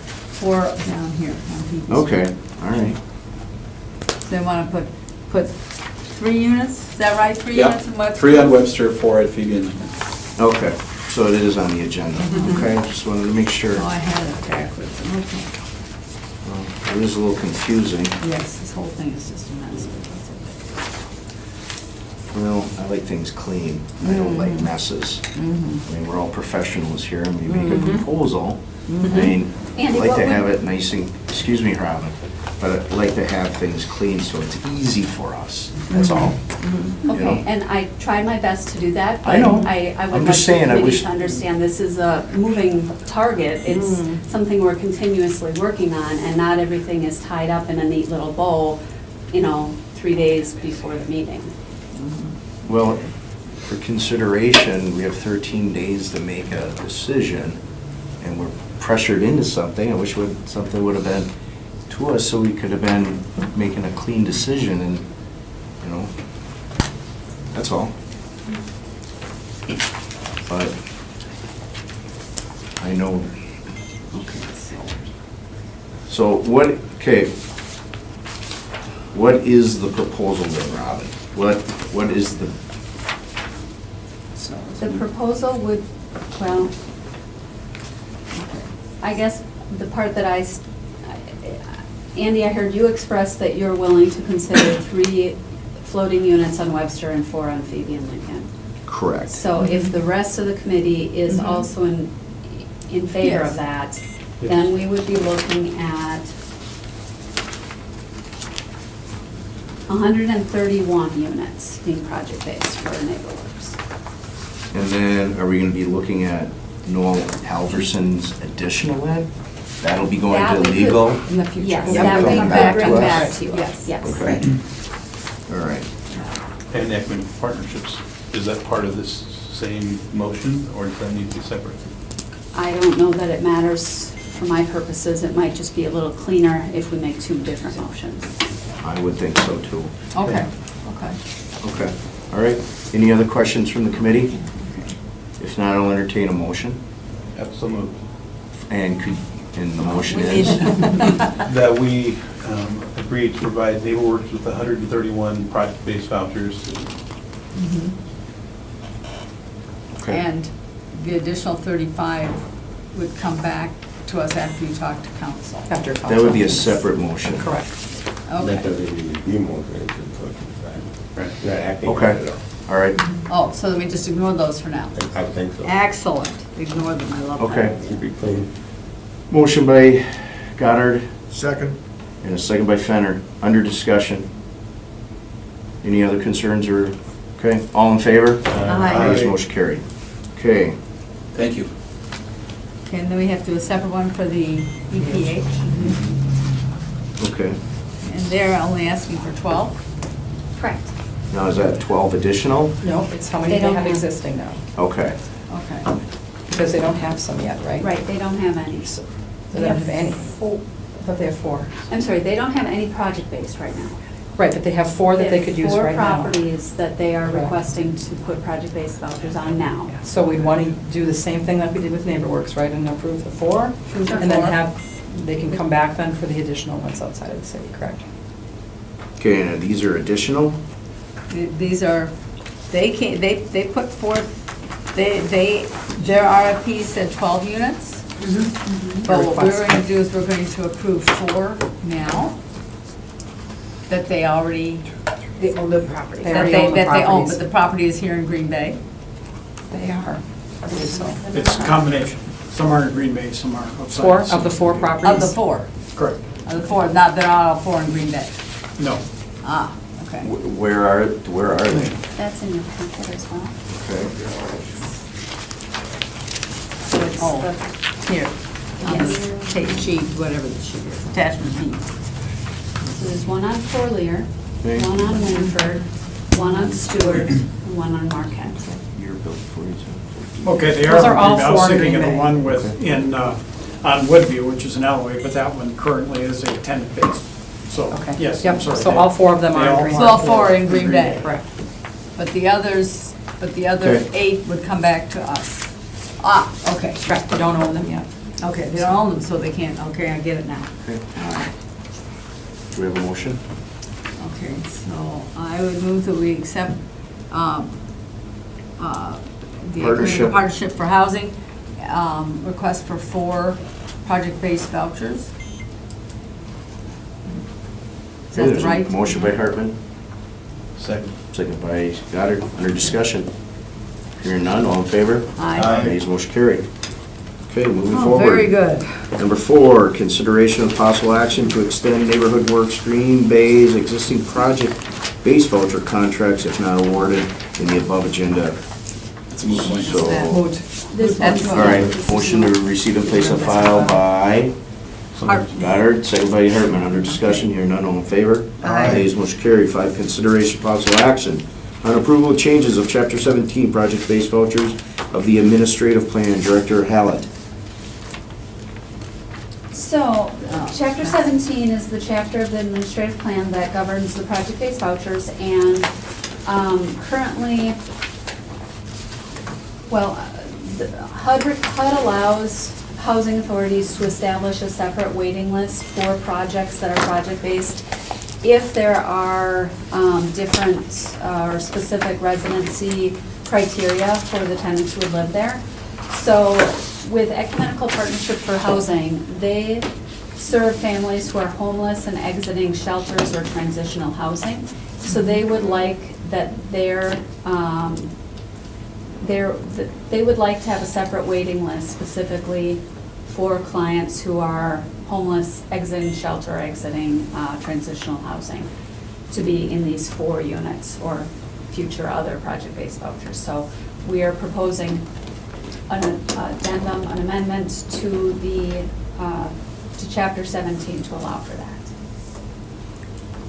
down here. on People's Okay, Street. all right. They want to put 3 units, is that right? 3 Yeah, units in Webster? 3 on Webster, 4 at Phoebe and Okay, so it is on the agenda. Okay, just wanted to make sure. Oh, I had it backwards, okay. It is a little confusing. Yes, this whole thing is just a mess. but that's okay. Well, I like things clean. I don't like messes. I mean, we're all professionals here, and we make a proposal. I mean, I'd Andy, like what to would- have it nice and, excuse me, Robin, but I'd like to have things clean so it's easy for us. That's all. You Okay, know? and I tried my best to do that, but I know. I I'm would like just the saying, I committee wish- to understand this is a moving target. It's something we're continuously working on, and not everything is tied up in a neat little bow, 3 days before the meeting. Well, for consideration, we have 13 days to make a decision, and we're pressured into something. I wish something would have been to us so we could have been making a clean decision and, that's all. But I know, so what is the proposal then, Robin? What is the? The proposal would, well, I guess the part that Andy, I heard you express that you're willing to consider 3 floating units on Webster and 4 on Phoebe and Lincoln. Correct. So if the rest of the committee is also in favor Yes. of that, then we would be looking at 131 units being project-based for NeighborWorks. And then, are we gonna be looking at Noel Halverson's additional then? That'll be going That to we could- legal? In the future. Yes, Yep. that we Coming could back to bring us. back to you, Yes. yes. Okay. All right. And Ekman Partnerships, is that part of this same motion, or does that need to be separate? I don't know that it matters for my purposes. It might just be a little cleaner if we make 2 different motions. I would think so too. Okay. Okay. All right. Any other questions from the committee? If not, I'll entertain a motion. Absolutely. And the motion We is? need- That we agree to provide NeighborWorks with 131 project-based vouchers. Okay. And the additional 35 would come back to us after you talk to council. After council. That would be a separate motion. Correct. Okay. Right. Not acting on Okay. it, All right. Oh, so let me just ignore those for now. I think so. Excellent. Ignore them, I love that. Okay. Keep it clean. Motion by Goddard, Second. and a second by Fenner. Under discussion. Any other concerns or, okay, all in favor? Aye. Ayes, motion carried. Okay, Thank you. Okay, and then we have to do a separate one for the EPH. okay. And they're only asking for 12? Correct. Now, is that 12 additional? No, it's how many They they don't have have- existing now, Okay. Okay. because they don't have some yet, right? Right, they don't have any. So they don't have any. I thought they have 4. I'm sorry, they don't have any project-based right now. Right, but they have 4 that they could use right now. 4 properties that they are Correct. requesting to put project-based vouchers on now. So we'd want to do the same thing like we did with NeighborWorks, right, and approve the 4? Approve the And then 4. have, they can come back then for the additional ones outside of the city, correct? Okay, and these are additional? These are, they can't, they put forth, their RFP said 12 units. But what we're going to do is we're going to approve 4 now that they already, They own the property. They that already they own the own, but properties. the property is here in Green Bay. They are, I believe so. It's a combination. Some are in Green Bay, some are outside. 4 of the 4 properties? Of the 4, Correct. of the 4, not, they're not all 4 in Green Bay. No. Ah, okay. Where are they? That's in your packet as well. Okay. So it's Oh. the, Here, on Yes. this tape sheet, whatever the sheet is, attachment B. so there's one on Corlier, Okay. one on Winford, one on Stewart, and one on Marquette. You're built 42. Okay, they Those are. are all I was 4 in thinking of Green the Bay. one with, on Woodview, which is an Elway, but that one currently is a tenant base. So, Okay. yes, Yep, I'm sorry. so all 4 of them They are all in Green So Bay. all 4 in Green Bay. Correct. But the others, the other Okay. 8 would come back to us. Ah, okay. Correct, they don't own them yet. Okay, they don't own them, so they can't, okay, I get it now. Okay. All right. Do we have a motion? Okay, so I would move that we accept the Partnership. Partnership for Housing, request for 4 project-based vouchers. Is that There's the a right? Motion by Hartman, Second. second by Goddard. Under discussion. Hearing none, all in favor? Aye. Ayes, motion carried. Okay, moving Oh, forward. very good. Number 4, consideration of possible action to extend Neighborhood Works Green Bay's existing project-based voucher contracts if not awarded in the above agenda. It's a moot point. So, Moot. This That's one's- all right, motion to receive and place on file by Goddard, second by Hartman. Under discussion, hearing none, all in favor? Aye. Ayes, motion carried. 5, consideration possible action on approval of changes of Chapter 17 project-based vouchers of the administrative plan. Director Hallett. So, Chapter 17 is the chapter of the administrative plan that governs the project-based vouchers, and currently, well, HUD allows housing authorities to establish a separate waiting list for projects that are project-based if there are different or specific residency criteria for the tenants who would live there. So with Ecumenical Partnership for Housing, they serve families who are homeless and exiting shelters or transitional housing. So they would like that they would like to have a separate waiting list specifically for clients who are homeless, exiting shelter, exiting transitional housing, to be in these 4 units or future other project-based vouchers. So we are proposing an addendum, an amendment to to Chapter 17 to allow for that.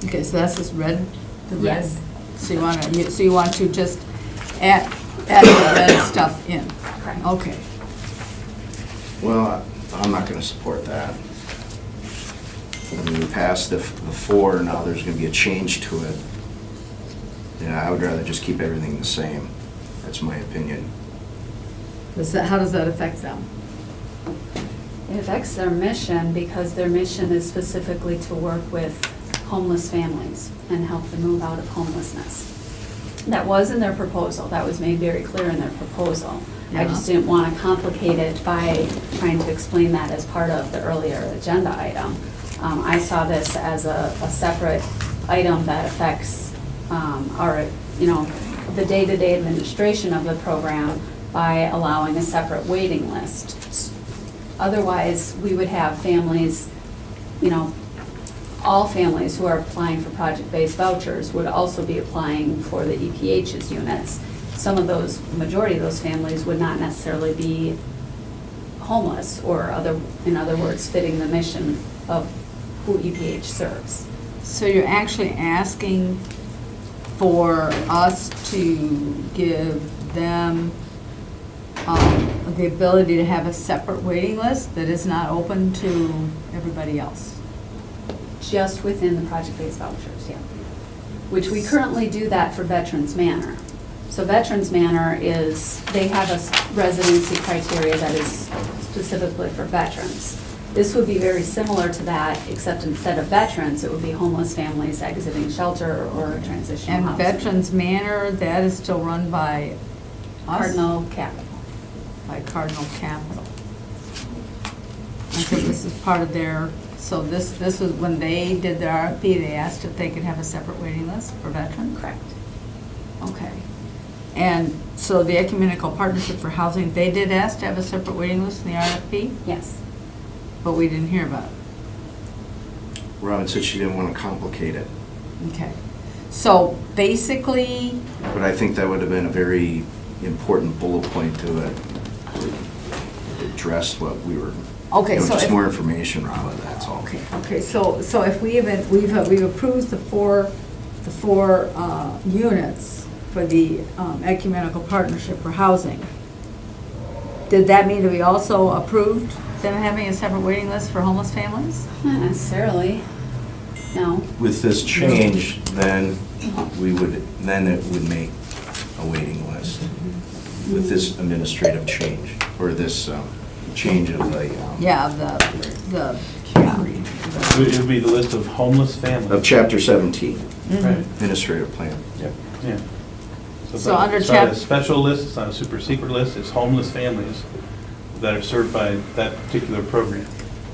Okay, so that's just red, the red? Yes. So you want to just add the red stuff in? Correct. Okay. Well, I'm not gonna support that. When we passed the 4, now there's gonna be a change to it. Yeah, I would rather just keep everything the same. That's my opinion. How does that affect them? It affects their mission because their mission is specifically to work with homeless families and help them move out of homelessness. That was in their proposal. That was made very clear in their proposal. I just didn't want to complicate it by trying to explain that as part of the earlier agenda item. I saw this as a separate item that affects the day-to-day administration of the program by allowing a separate waiting list. Otherwise, we would have families all families who are applying for project-based vouchers would also be applying for the EPH's units. Some of those, majority of those families would not necessarily be homeless or in other words, fitting the mission of who EPH serves. So you're actually asking for us to give them the ability to have a separate waiting list that is not open to everybody else? Just within the project-based vouchers, yeah. Which we currently do that for Veterans Manor. So Veterans Manor they have a residency criteria that is specifically for veterans. This would be very similar to that, except instead of veterans, it would be homeless families exiting shelter or transitional And housing. Veterans Manor, that is still run by us? Cardinal Capital. By Cardinal Capital. And so this is part of their, so this was, when they did their RFP, they asked if they could have a separate waiting list for veterans? Correct. Okay. And so the Ecumenical Partnership for Housing, they did ask to have a separate waiting list in the RFP, Yes. but we didn't hear about it. Robin said she didn't want to complicate it, Okay. So basically, but I think that would have been a very important bullet point to address what we were, okay, so just if, more information, Robin, that's all. okay, so if we've approved the four units for the Ecumenical Partnership for Housing, did that mean that we also approved them having a separate waiting list for homeless families? Not necessarily. No. With this change, then it would make a waiting list with this administrative change, or this change of the. Yeah, the, yeah. It would be the list of homeless families. Of Chapter 17, Right. administrative plan. Yeah. It's So not- under it's not a chap- special list, it's not a super secret list, it's homeless families that are served by that particular program.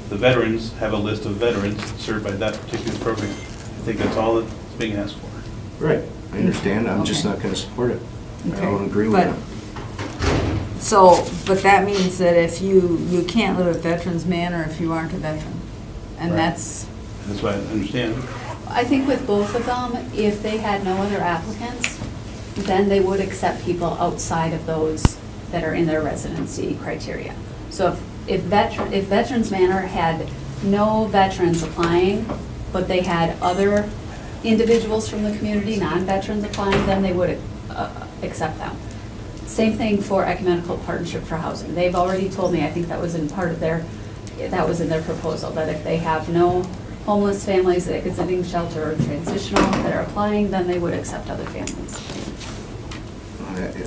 The veterans have a list of veterans served by that particular program. I think that's all that's being asked for. Right. I understand, I'm just Okay. not going to support it. I Okay. don't agree with But- it. So, but that means that if you can't live at Veterans Manor if you aren't a veteran. And Right. that's, That's what I understand. I think with both of them, if they had no other applicants, then they would accept people outside of those that are in their residency criteria. So if Veterans Manor had no veterans applying, but they had other individuals from the community, non-veterans applying, then they would accept them. Same thing for Ecumenical Partnership for Housing. They've already told me, I think that was in their proposal, that if they have no homeless families exiting shelter or transitional that are applying, then they would accept other families.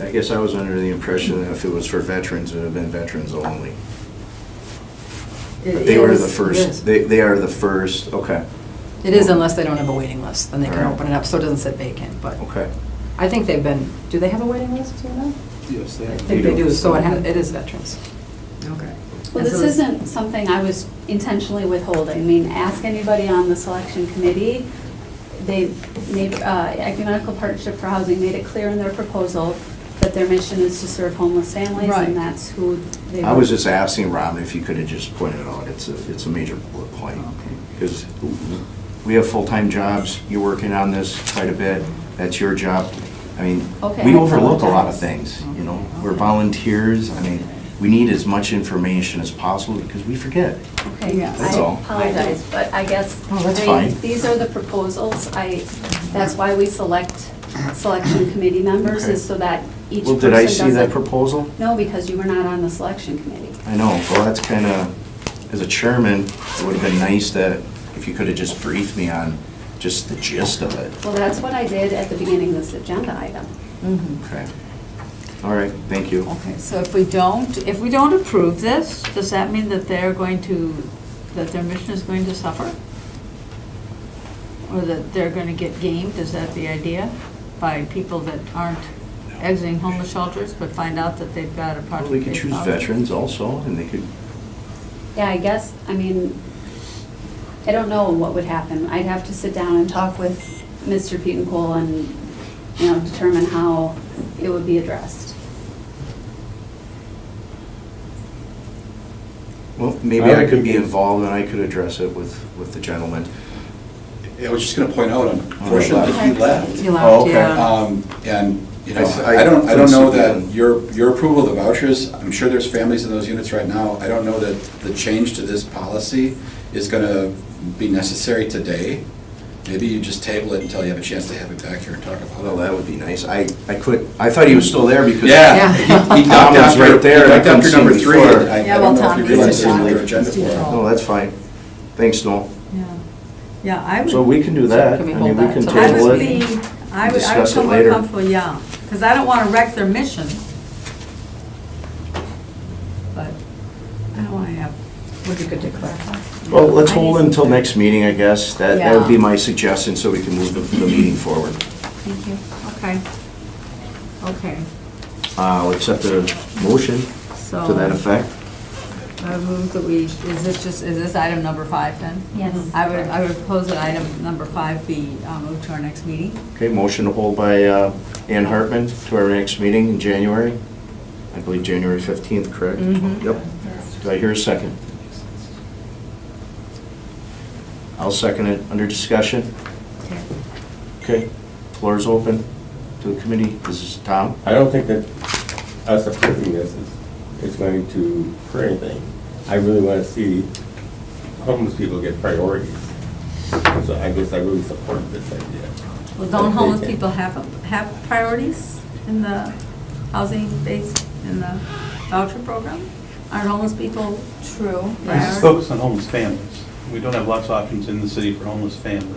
I guess I was under the impression that if it was for veterans, it would have been veterans only. But they were the first, they are the first, okay, It is unless they don't have a waiting list, then they can Alright. open it up, so it doesn't sit vacant, but okay. I think they've been, do they have a waiting list, do you know? Yes, they I think they do, so it is veterans. okay. Well, this isn't something I was intentionally withholding. I mean, ask anybody on the selection committee. They made, Ecumenical Partnership for Housing made it clear in their proposal that their mission is to serve homeless families, Right. and that's who they. I was just asking Robin if you could have just pointed it out, it's a major bullet point. Okay. Because we have full-time jobs, you're working on this quite a bit, that's your job. I mean, Okay, we I overlook a lot of apologize. things, you know, we're volunteers, I mean, we need as much information as possible because we forget. Okay, Yeah. That's all. I apologize, but I guess. Oh, that's fine. These are the proposals. That's why we select selection committee members, Okay. is so that each Well, person did I see that doesn't- proposal? No, because you were not on the selection committee. I know, well, that's kind of, as a chairman, it would have been nice that if you could have just briefed me on just the gist of it. Well, that's what I did at the beginning of this agenda item. Okay. All right, thank you. Okay, so if we don't approve this, does that mean that that their mission is going to suffer? Or that they're going to get gamed, is that the idea? By people that aren't exiting homeless shelters, but find out that they've got a Well, project. we could choose veterans also, and they could, Yeah, I guess, I mean, I don't know what would happen. I'd have to sit down and talk with Mr. Petenkohl and, determine how it would be addressed. Well, maybe I could be involved and I could address it with the gentleman. I was just going to point out, unfortunately, he left. You Oh, left, okay. yeah. And, you know, I I don't couldn't know see that that. your approval of the vouchers, I'm sure there's families in those units right now. I don't know that the change to this policy is going to be necessary today. Maybe you just table it until you have a chance to have it back here and talk about Well, it. that would be nice. I thought he was still there because. Yeah, he Tom ducked was after, right there, he and I ducked couldn't after see number him 3. before. I Yeah, don't well, know if Tom you needs realized to it's on their talk. agenda for He's it. too No, that's fine. Thanks, Noel. Yeah, I would. So we can do that. Can we I hold mean, we that can till- I table would it. be, I would Discuss it feel more later. comfortable, yeah, because I don't want to wreck their mission. But I don't want to have, Would be good to clarify. Well, let's hold it until next meeting, I guess. That would be Yeah. my suggestion, so we can move the meeting forward. thank you, okay. Okay, I'll accept a motion so. to that effect. I move that we, is this item number 5 then? Yes. I would propose that item number 5 be moved to our next meeting. Okay, motion to hold by Ann Hartman to our next meeting in January. I believe January 15th, correct? Mhm. Yep. Do I hear a second? I'll second it. Under discussion? Okay. Okay, floor is open to the committee. This is Tom. I don't think that us approving this is going to hurt anything. I really want to see homeless people get priorities. So I guess I really support this idea. Well, don't But homeless they can- people have priorities in the housing base, in the voucher program? Aren't homeless people True. This is focused on homeless families. We don't have lots of options in the city for homeless families.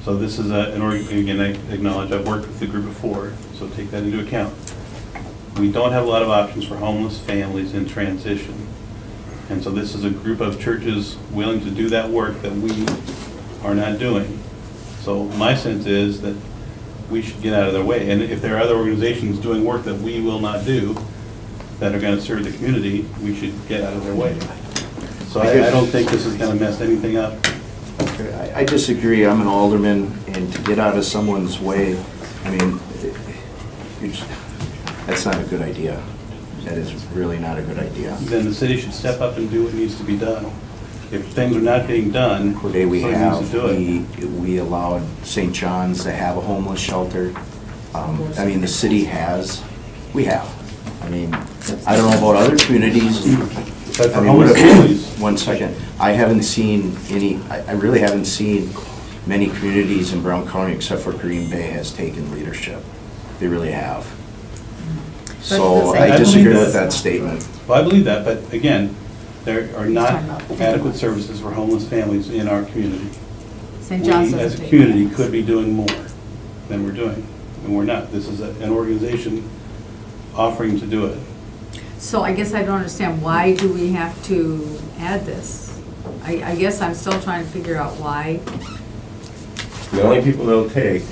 So this is again, I acknowledge, I've worked with the group before, so take that into account. We don't have a lot of options for homeless families in transition. And so this is a group of churches willing to do that work that we are not doing. So my sense is that we should get out of their way. And if there are other organizations doing work that we will not do, that are gonna serve the community, we should get out of their way. So I don't think this is gonna mess anything up. I disagree. I'm an alderman, and to get out of someone's way, I mean, that's not a good idea. That is really not a good idea. Then the city should step up and do what needs to be done. If things are not being done, Today we somebody needs to do it. we allowed St. John's to have a homeless shelter. I mean, the city has, we have. I mean, I don't know about other communities. But for I mean, homeless families, One second. I haven't seen any, I really haven't seen many communities in Brown County except for Green Bay has taken leadership. They really have. So I I believe disagree that. with that statement. well, I believe that, but again, there are not talking about- adequate services for homeless families in our community. St. John's We, as a doesn't take community, that. could be doing more than we're doing, and we're not. This is an organization offering to do it. So I guess I don't understand, why do we have to add this? I guess I'm still trying to figure out why. The only people they'll take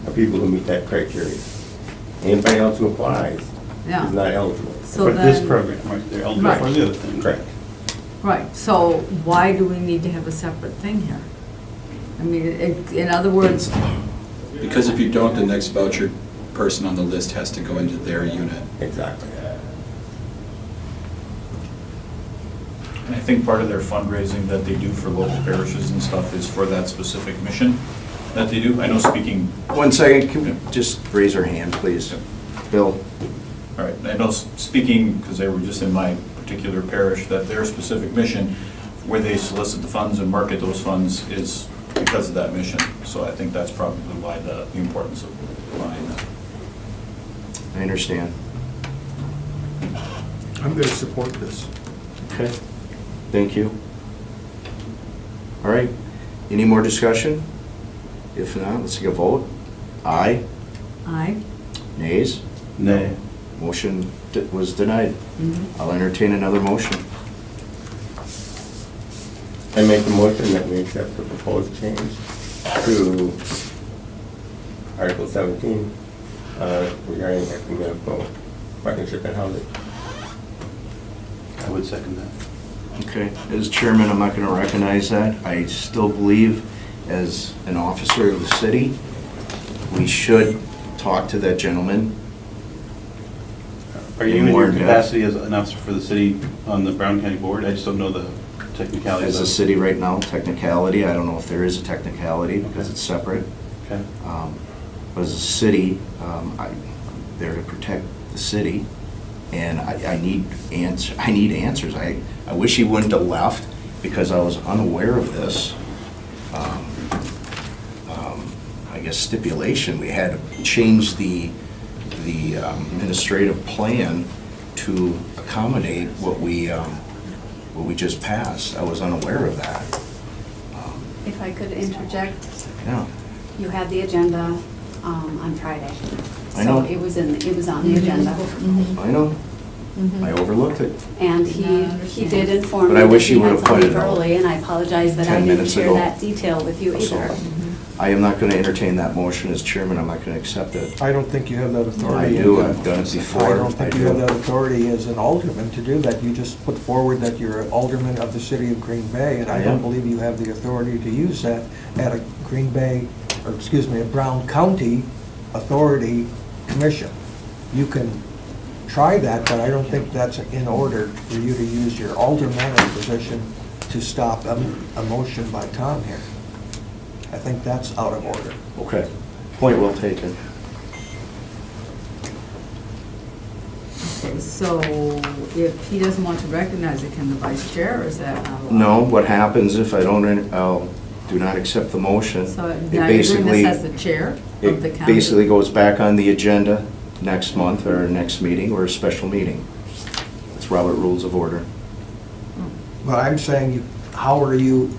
are people who meet that criteria. Anybody else who applies Yeah. is not eligible. So For this then- program, right, they're eligible for Right. the other thing. Correct. Right, so why do we need to have a separate thing here? I mean, in other words, Because if you don't, the next voucher person on the list has to go into their unit. Exactly. And I think part of their fundraising that they do for local parishes and stuff is for that specific mission that they do. I know speaking, One second, can we just raise our hand, please? Bill? all right, I know speaking, because they were just in my particular parish, that their specific mission, where they solicit the funds and market those funds is because of that mission. So I think that's probably why the importance of behind that. I understand. I'm going to support this. Okay, thank you. All right, any more discussion? If not, let's take a vote. Aye, I, nays? Nay. Motion was denied. mhm. I'll entertain another motion. I make a motion that we accept the proposed change to Article 17 regarding ecumenical partnership and housing. I would second that. Okay, as chairman, I'm not going to recognize that. I still believe, as an officer of the city, we should talk to that gentleman Are you in more your in-depth. capacity as an officer for the city on the Brown County Board? I just don't know the technicalities. As a of it. city right now, technicality, I don't know if there is a technicality because it's separate. Okay. But as a city, I'm there to protect the city, and I need answers. I wish he wouldn't have left because I was unaware of this. I guess stipulation, we had to change the administrative plan to accommodate what we just passed. I was unaware of that. If I could interject, Yeah, you had the agenda on Friday. I know. So it was on the agenda. I know. I overlooked it. And he did inform But me I that wish he he had would've to put leave it out early, and I apologize that I 10 didn't minutes share ago. that detail with you So, either. I am not going to entertain that motion as chairman. I'm not going to accept it. I don't think you have that I authority. do. I've done it before. I don't think I you do. have that authority as an alderman to do that. You just put forward that you're an alderman of the city of Green Bay, and I I don't am. believe you have the authority to use that at a Green Bay, or excuse me, a Brown County Authority Commission. You can try that, but I don't think that's in order for you to use your aldermanic position to stop a motion by Tom here. I think that's out of order. Okay. Point well taken. Okay, so if he doesn't want to recognize it, can the vice chair, or is that not allowed? No, what happens if I do not accept the motion? So it now you're doing basically- this as the chair of the It county? basically goes back on the agenda next month or next meeting or a special meeting. It's Robert Rules of Order. But I'm saying, how are you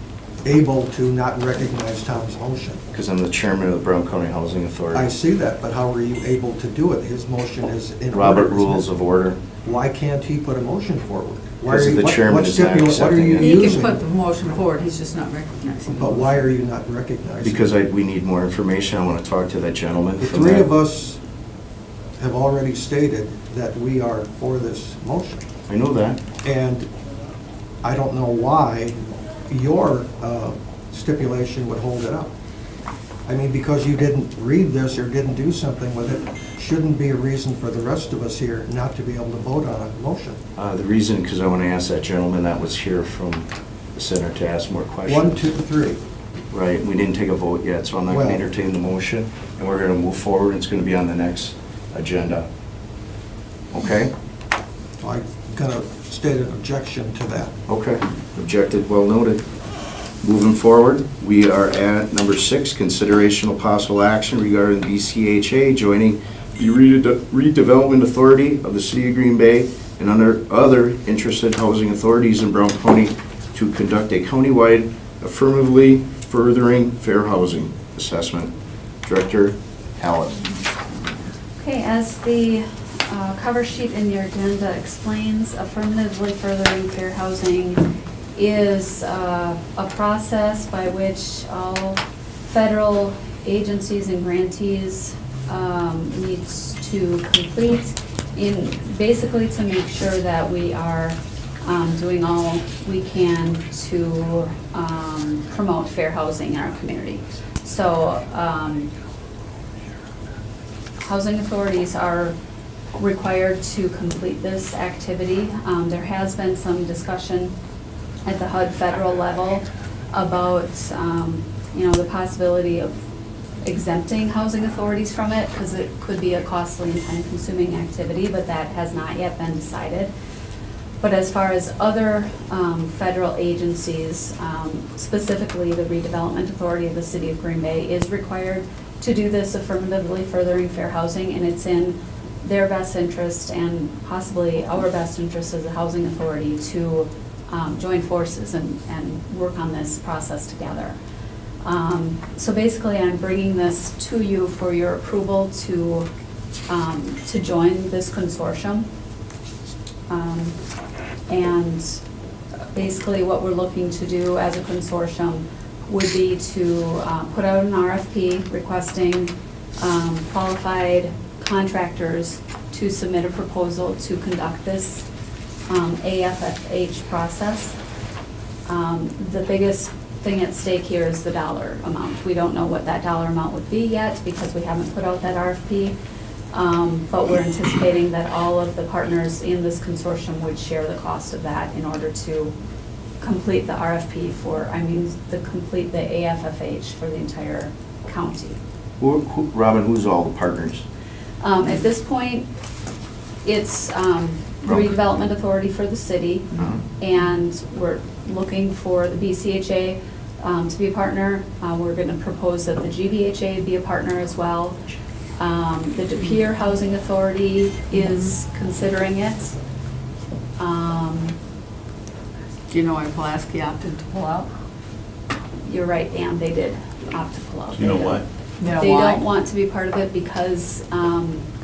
able to not recognize Tom's motion? Because I'm the chairman of the Brown County Housing Authority. I see that, but how are you able to do it? His motion is in order. Robert isn't it? Rules of Order. Why can't he put a motion forward? Why Because are you- the what- chairman what is not stipula- What are accepting you it. He can using? put the motion forward, he's just not recognizing it. But why are you not recognizing? Because we need more information. I want to talk to that gentleman. The from three that- of us have already stated that we are for this motion. I know that. And I don't know why your stipulation would hold it up. I mean, because you didn't read this or didn't do something with it, shouldn't be a reason for the rest of us here not to be able to vote on a motion. The reason, because I want to ask that gentleman that was here from the center to ask more questions. 1, 2, 3. Right, we didn't take a vote yet, so I'm not going to Well- entertain the motion, and we're going to move forward. It's going to be on the next agenda. Okay? I'm going to state an objection to that. Okay. Objected, well noted. Moving forward, we are at number 6, consideration of possible action regarding BCHA joining the redevelopment authority of the city of Green Bay and other interested housing authorities in Brown County to conduct a countywide affirmatively furthering fair housing assessment. Director Hallett. Okay, as the cover sheet in your agenda explains, affirmatively furthering fair housing is a process by which all federal agencies and grantees needs to complete basically to make sure that we are doing all we can to promote fair housing in our community. So housing authorities are required to complete this activity. There has been some discussion at the HUD federal level about, the possibility of exempting housing authorities from it, because it could be a costly and time-consuming activity, but that has not yet been decided. But as far as other federal agencies, specifically the Redevelopment Authority of the City of Green Bay is required to do this affirmatively furthering fair housing, and it's in their best interest and possibly our best interest as a housing authority to join forces and work on this process together. So basically, I'm bringing this to you for your approval to join this consortium. And basically, what we're looking to do as a consortium would be to put out an RFP requesting qualified contractors to submit a proposal to conduct this AFFH process. The biggest thing at stake here is the dollar amount. We don't know what that dollar amount would be yet because we haven't put out that RFP. But we're anticipating that all of the partners in this consortium would share the cost of that in order to complete the RFP complete the AFFH for the entire county. Robin, who's all the partners? At this point, it's the redevelopment authority for the city, and we're looking for the BCHA to be a partner. We're going to propose that the GBHA be a partner as well. The De Pere Housing Authority is considering it. Do you know why Pulaski opted to pull out? You're right, Ann, they did opt to pull out. Do you know why? They don't want to be part of it because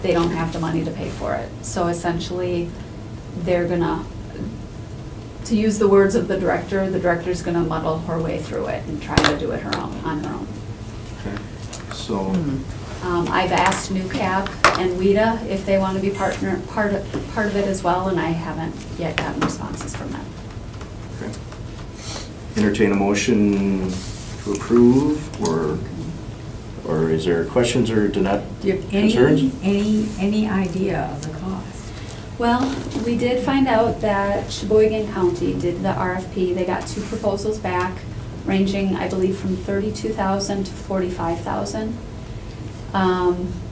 they don't have the money to pay for it. So essentially, they're gonna, to use the words of the director's gonna muddle her way through it and try to do it on her own. Okay. So, I've asked NewCap and WIDA if they want to be part of it as well, and I haven't yet gotten responses from them. okay. Entertain a motion to approve, or is there questions or Do you have concerns? any idea of the cost? Well, we did find out that Sheboygan County did the RFP. They got 2 proposals back, ranging, I believe, from $32,000 to $45,000.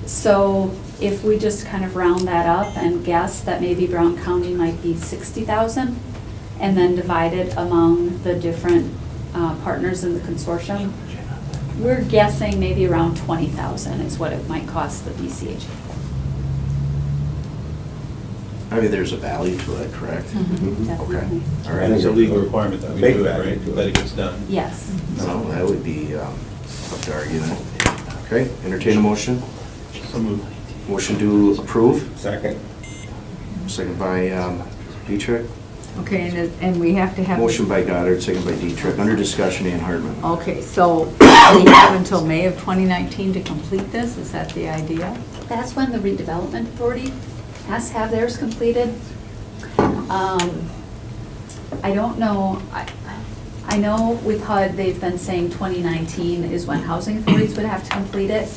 So if we just kind of round that up and guess that maybe Brown County might be $60,000, and then divide it among the different partners in the consortium, we're guessing maybe around $20,000 is what it might cost the BCHA. I mean, there's a value to it, correct? Definitely. All And it's a right. legal requirement that we Big do it, value right? to it. That it gets done. Yes. No, that would be tough to argue that. Okay, entertain a motion. So moved. Motion to approve, Second. second by Dietrich. Okay, and we have to have. Motion by Goddard, second by Dietrich. Under discussion, Ann Hartman. Okay, so we have until May of 2019 to complete this, is that the idea? That's when the redevelopment authority has to have theirs completed. I don't know, I know with HUD, they've been saying 2019 is when housing authorities would have to complete it,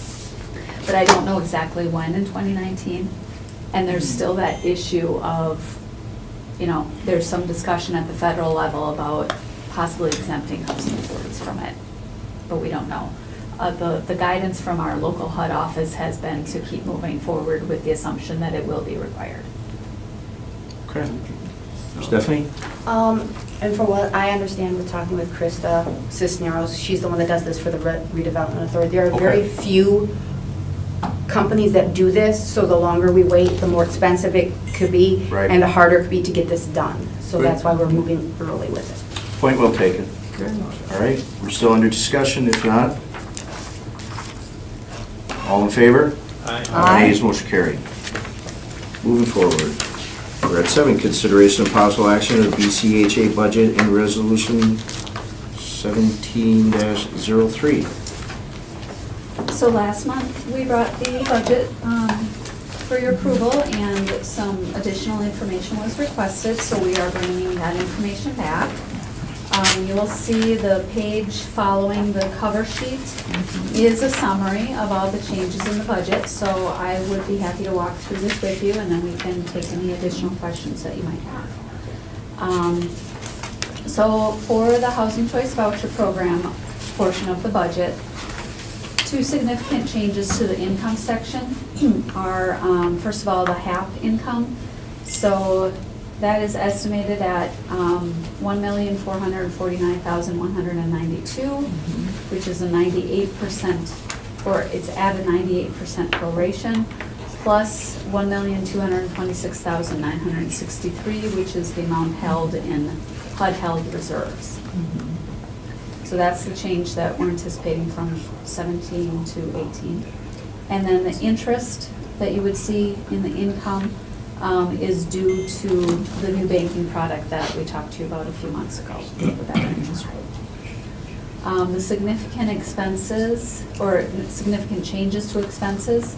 but I don't know exactly when in 2019. And there's still that issue of, there's some discussion at the federal level about possibly exempting housing authorities from it, but we don't know. The guidance from our local HUD office has been to keep moving forward with the assumption that it will be required. Okay. Stephanie? And for what I understand with talking with Krista Cisneros, she's the one that does this for the redevelopment authority. There are very few companies that do this, so the longer we wait, the more expensive it could be, Right. and the harder it could be to get this done. So Good. that's why we're moving early with it. Point well taken. All right, we're still under discussion, if not. All in favor? Aye. Ayes, motion carried. Moving forward. We're at 7, consideration of possible action of BCHA budget and resolution 17-03. So last month, we brought the budget for your approval, and some additional information was requested, so we are bringing that information back. You will see the page following the cover sheet is a summary of all the changes in the budget, so I would be happy to walk through this with you, and then we can take any additional questions that you might have. So for the Housing Choice Voucher Program portion of the budget, 2 significant changes to the income section are, first of all, the HAP income. So that is estimated at $1,449,192, which is a 98%, or it's at a 98% proration, plus $1,226,963, which is the amount held in HUD-held reserves. So that's the change that we're anticipating from 17 to 18. And then the interest that you would see in the income is due to the new banking product that we talked to you about a few months ago with that interest rate. The significant expenses, or significant changes to expenses,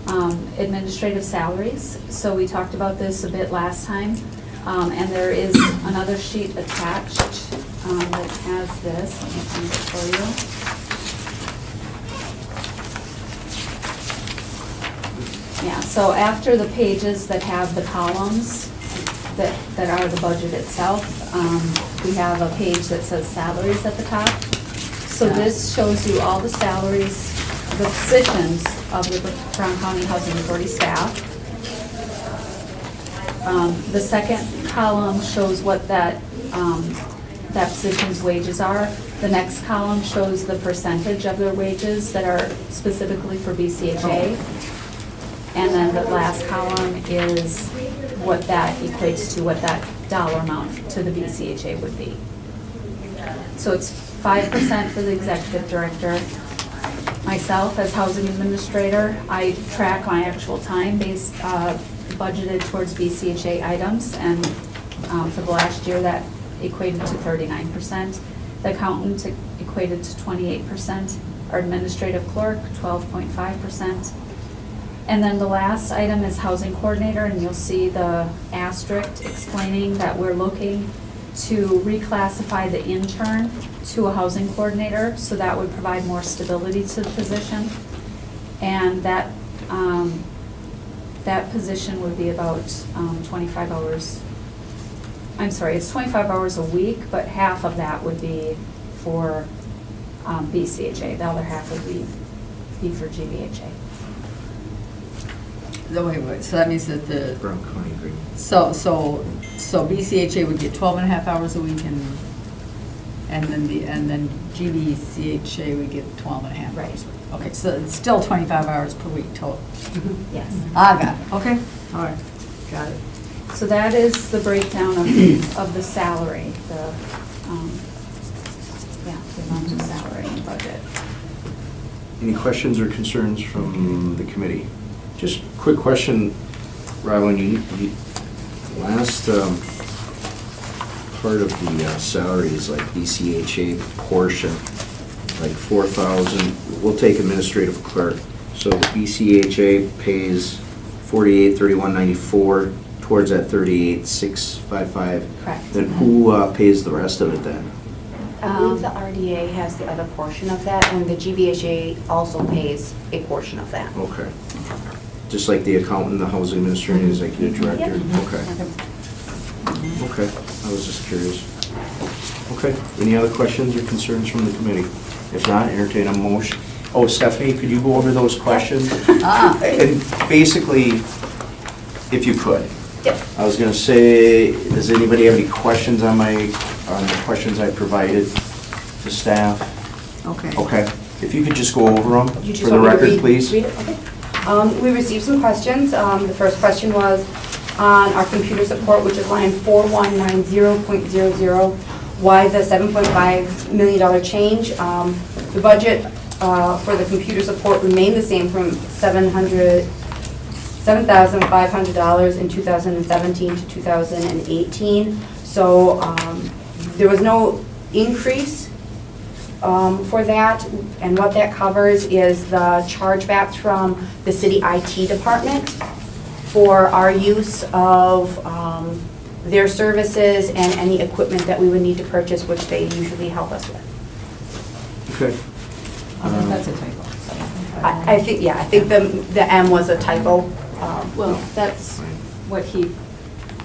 administrative salaries. So we talked about this a bit last time, and there is another sheet attached that has this. Let me find it for you. Yeah, so after the pages that have the columns that are the budget itself, we have a page that says salaries at the top. So this shows you all the salaries, the positions of the Brown County Housing Authority staff. The second column shows what that position's wages are. The next column shows the percentage of their wages that are specifically for BCHA. And then the last column is what that equates to, what that dollar amount to the BCHA would be. So it's 5% for the executive director. Myself, as housing administrator, I track my actual time based, budgeted towards BCHA items, and for the last year, that equated to 39%. The accountant equated to 28%. Our administrative clerk, 12.5%. And then the last item is housing coordinator, and you'll see the asterisk explaining that we're looking to reclassify the intern to a housing coordinator, so that would provide more stability to the position. And that, that position would be about 25 hours. I'm sorry, it's 25 hours a week, but half of that would be for BCHA. The other half would be for GBHA. Wait, so that means that the, Brown County agreement. so BCHA would get 12 and a half hours a week, and then GBCHA would get 12 and a half hours a week. Okay, so it's still 25 hours per week total. Yes. I got it, okay, all right, got it. So that is the breakdown of the salary, the amount of salary and budget. Any questions or concerns from the committee? Just quick question, Robin, you last part of the salary is like BCHA portion, like 4,000, we'll take administrative clerk. So BCHA pays 48,3194 towards that 38,655. Correct. Then who pays the rest of it then? I believe the RDA has the other portion of that, and the GBHA also pays a portion of that. Okay. Just like the accountant, the housing administrator, executive director? Yep. Okay. Okay, I was just curious. Okay, any other questions or concerns from the committee? If not, entertain a motion. Oh, Stephanie, could you go over those questions? And basically, if you could. Yep. I was gonna say, does anybody have any questions on the questions I provided to staff? Okay. Okay, if you could just go over them You just for the want me to record, please. read it? Okay. We received some questions. The first question was on our computer support, which is line 4190.00. Why the $7.5 million change? The budget for the computer support remained the same from $7,500 in 2017 to 2018. So there was no increase for that, and what that covers is the chargebacks from the city IT department for our use of their services and any equipment that we would need to purchase, which they usually help us with. Okay. That's a typo. I think, yeah, I think the M was a typo. Well, that's what he,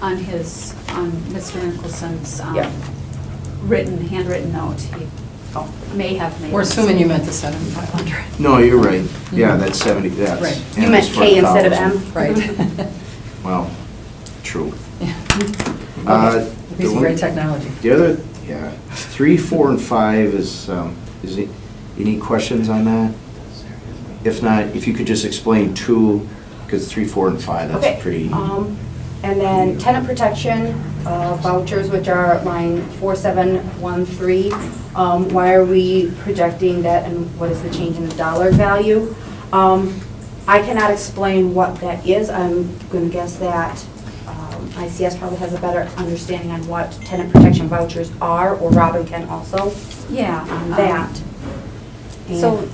on Mr. Nicholson's Yeah. handwritten note, he may have made. We're assuming you meant the 7,500. No, you're right. Yeah, that's 70, that's. Right. You and meant it's for K instead of 1,000. M? Right. Well, true. Piece of great technology. The other, yeah, 3, 4, and 5 is it, any questions on that? If not, if you could just explain 2, because 3, 4, and 5, Okay. that's pretty. And then tenant protection vouchers, which are line 4713. Why are we projecting that, and what is the change in the dollar value? I cannot explain what that is. I'm going to guess that ICS probably has a better understanding on what tenant protection vouchers are, or Robin can also Yeah. on that. So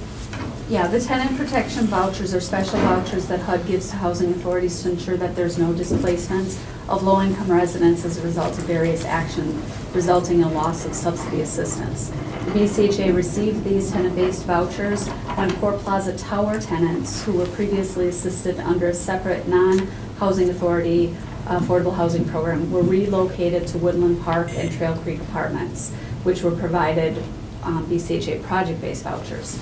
Yeah, the tenant protection vouchers are special vouchers that HUD gives to housing authorities to ensure that there's no displacement of low-income residents as a result of various action resulting in loss of subsidy assistance. The BCHA received these tenant-based vouchers when Port Plaza Tower tenants who were previously assisted under a separate non-housing authority affordable housing program were relocated to Woodland Park and Trail Creek Apartments, which were provided BCHA project-based vouchers.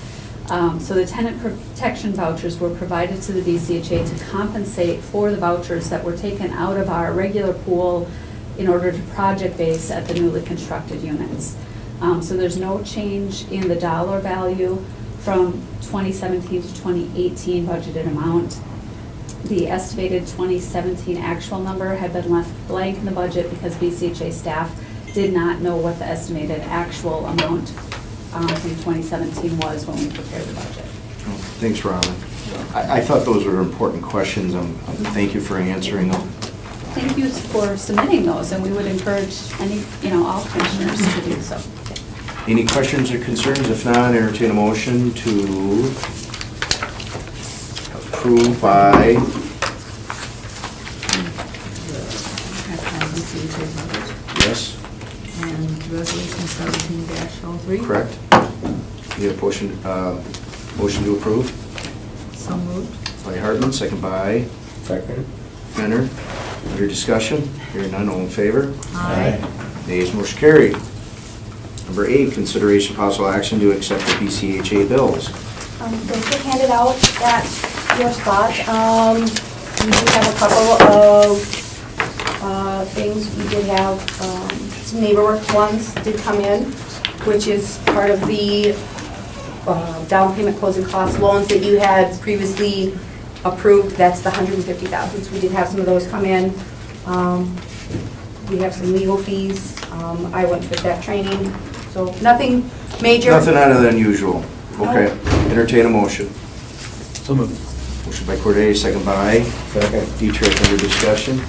So the tenant protection vouchers were provided to the BCHA to compensate for the vouchers that were taken out of our regular pool in order to project base at the newly constructed units. So there's no change in the dollar value from 2017 to 2018 budgeted amount. The estimated 2017 actual number had been left blank in the budget because BCHA staff did not know what the estimated actual amount from 2017 was when we prepared the budget. Thanks, Robin. I thought those were important questions. Thank you for answering them. Thank you for submitting those, and we would encourage all commissioners to do so. Any questions or concerns? If not, entertain a motion to approve by, yes, And resolution 17-03. correct? You have motion to approve So moved. by Hartman, second by Second. Fenner. Under discussion, hearing none, all in favor? Aye. Nays, motion carried. Number 8, consideration possible action to accept the BCHA bills. Those were handed out at your spot. We do have a couple of things. We did have some NeighborWorks ones did come in, which is part of the down payment closing cost loans that you had previously approved. That's the $150,000. So we did have some of those come in. We have some legal fees. I went with that training, so nothing major. Nothing out of the unusual. Okay, entertain a motion. So moved. Motion by Corday, second by Second. Dietrich. Under discussion.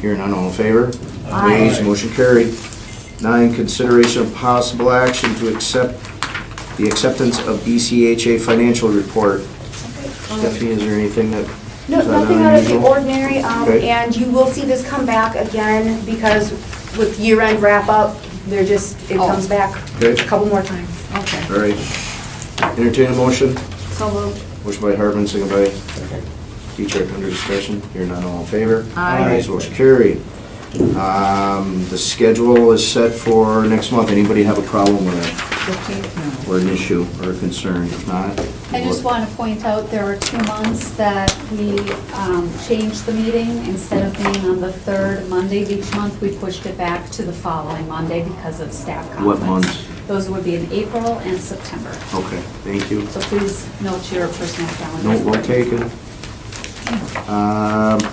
Hearing none, all in favor? Aye. Nays, motion carried. 9, consideration of possible action to accept the acceptance of BCHA financial report. Stephanie, is there anything that? No, is that nothing out of the unusual? ordinary, Okay. and you will see this come back again because with year-end wrap-up, it comes back Okay. a couple more times. Okay. All right. Entertain a motion. So moved. Motion by Hartman, second by Second. Dietrich. Under discussion. Hearing none, all in favor? Aye. Nays, motion carried. The schedule is set for next month. Anybody have a problem with it? 15th, no. Or an issue or a concern? If not? I just want to point out there are 2 months that we changed the meeting. Instead of being on the 3rd Monday of each month, we pushed it back to the following Monday because of staff conference. What months? Those would be in April and September. Okay, thank you. So please note your personal calendar. No, we'll take it.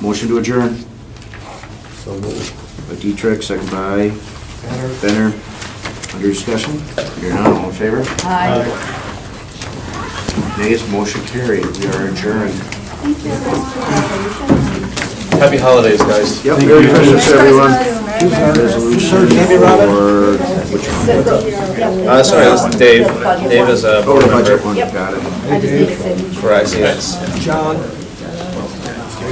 Motion to adjourn. So moved. By Dietrich, second by Benner. Under discussion? Hearing none, all in favor? Aye. Nays, motion carried. We are adjourned. Thank you, everyone. Happy holidays, guys. Yep, Merry Christmas, everyone. Merry Resolution for, which one? Sorry, this is Dave. Dave is a Oh, board the member budget one, got it. I just need a signature. for ICS. John,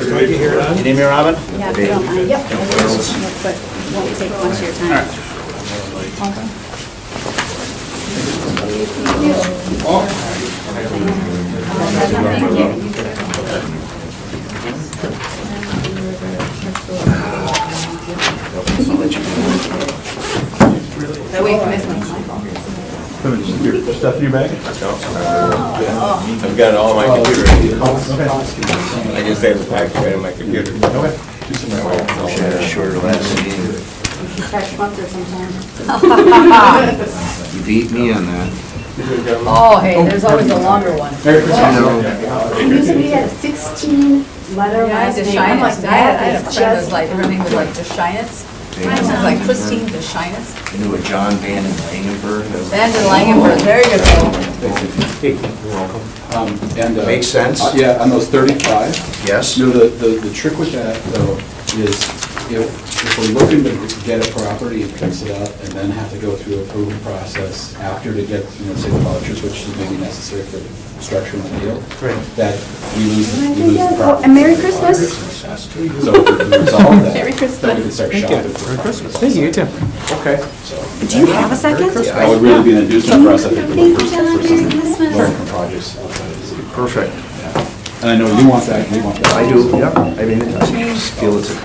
You need me, Robin? Yeah, if you don't mind. Yep. But won't take much of your time. Thank you. I'll let you know. That way you can miss me. Stuff in your bag? I've got it all on my computer. I can save the fact right on my computer. Okay. Had a shorter last meeting. Catch Munter sometime. You beat me on that. Oh, hey, there's always a longer one. Merry Christmas. I know. Usually we had a 16-letter Yeah, last name. I'm DeShynitz. like, I that had a is friend just. was like, her name was like DeShynitz. Mine was like Christine DeShynitz. I knew a John Van in Langenberg. Van den Langenberg, there you go. Makes sense. Yeah, on those 35, Yes. you know, the trick with that, though, is if we're looking to get a property and fix it up and then have to go through a approval process after to get, say the vouchers, which is maybe necessary for the construction of the deal, that we lose the property. And Merry Christmas. So if we resolve that, Merry Christmas. then we can start shopping for Christmas. Thank you, you too. Okay. Do you have a second? That would really be an inducement for us, I think, for Thank you, for John. some Merry Christmas. low-income projects. Perfect. And I know you want that, we want that. I do, yeah. I mean, I just feel it's a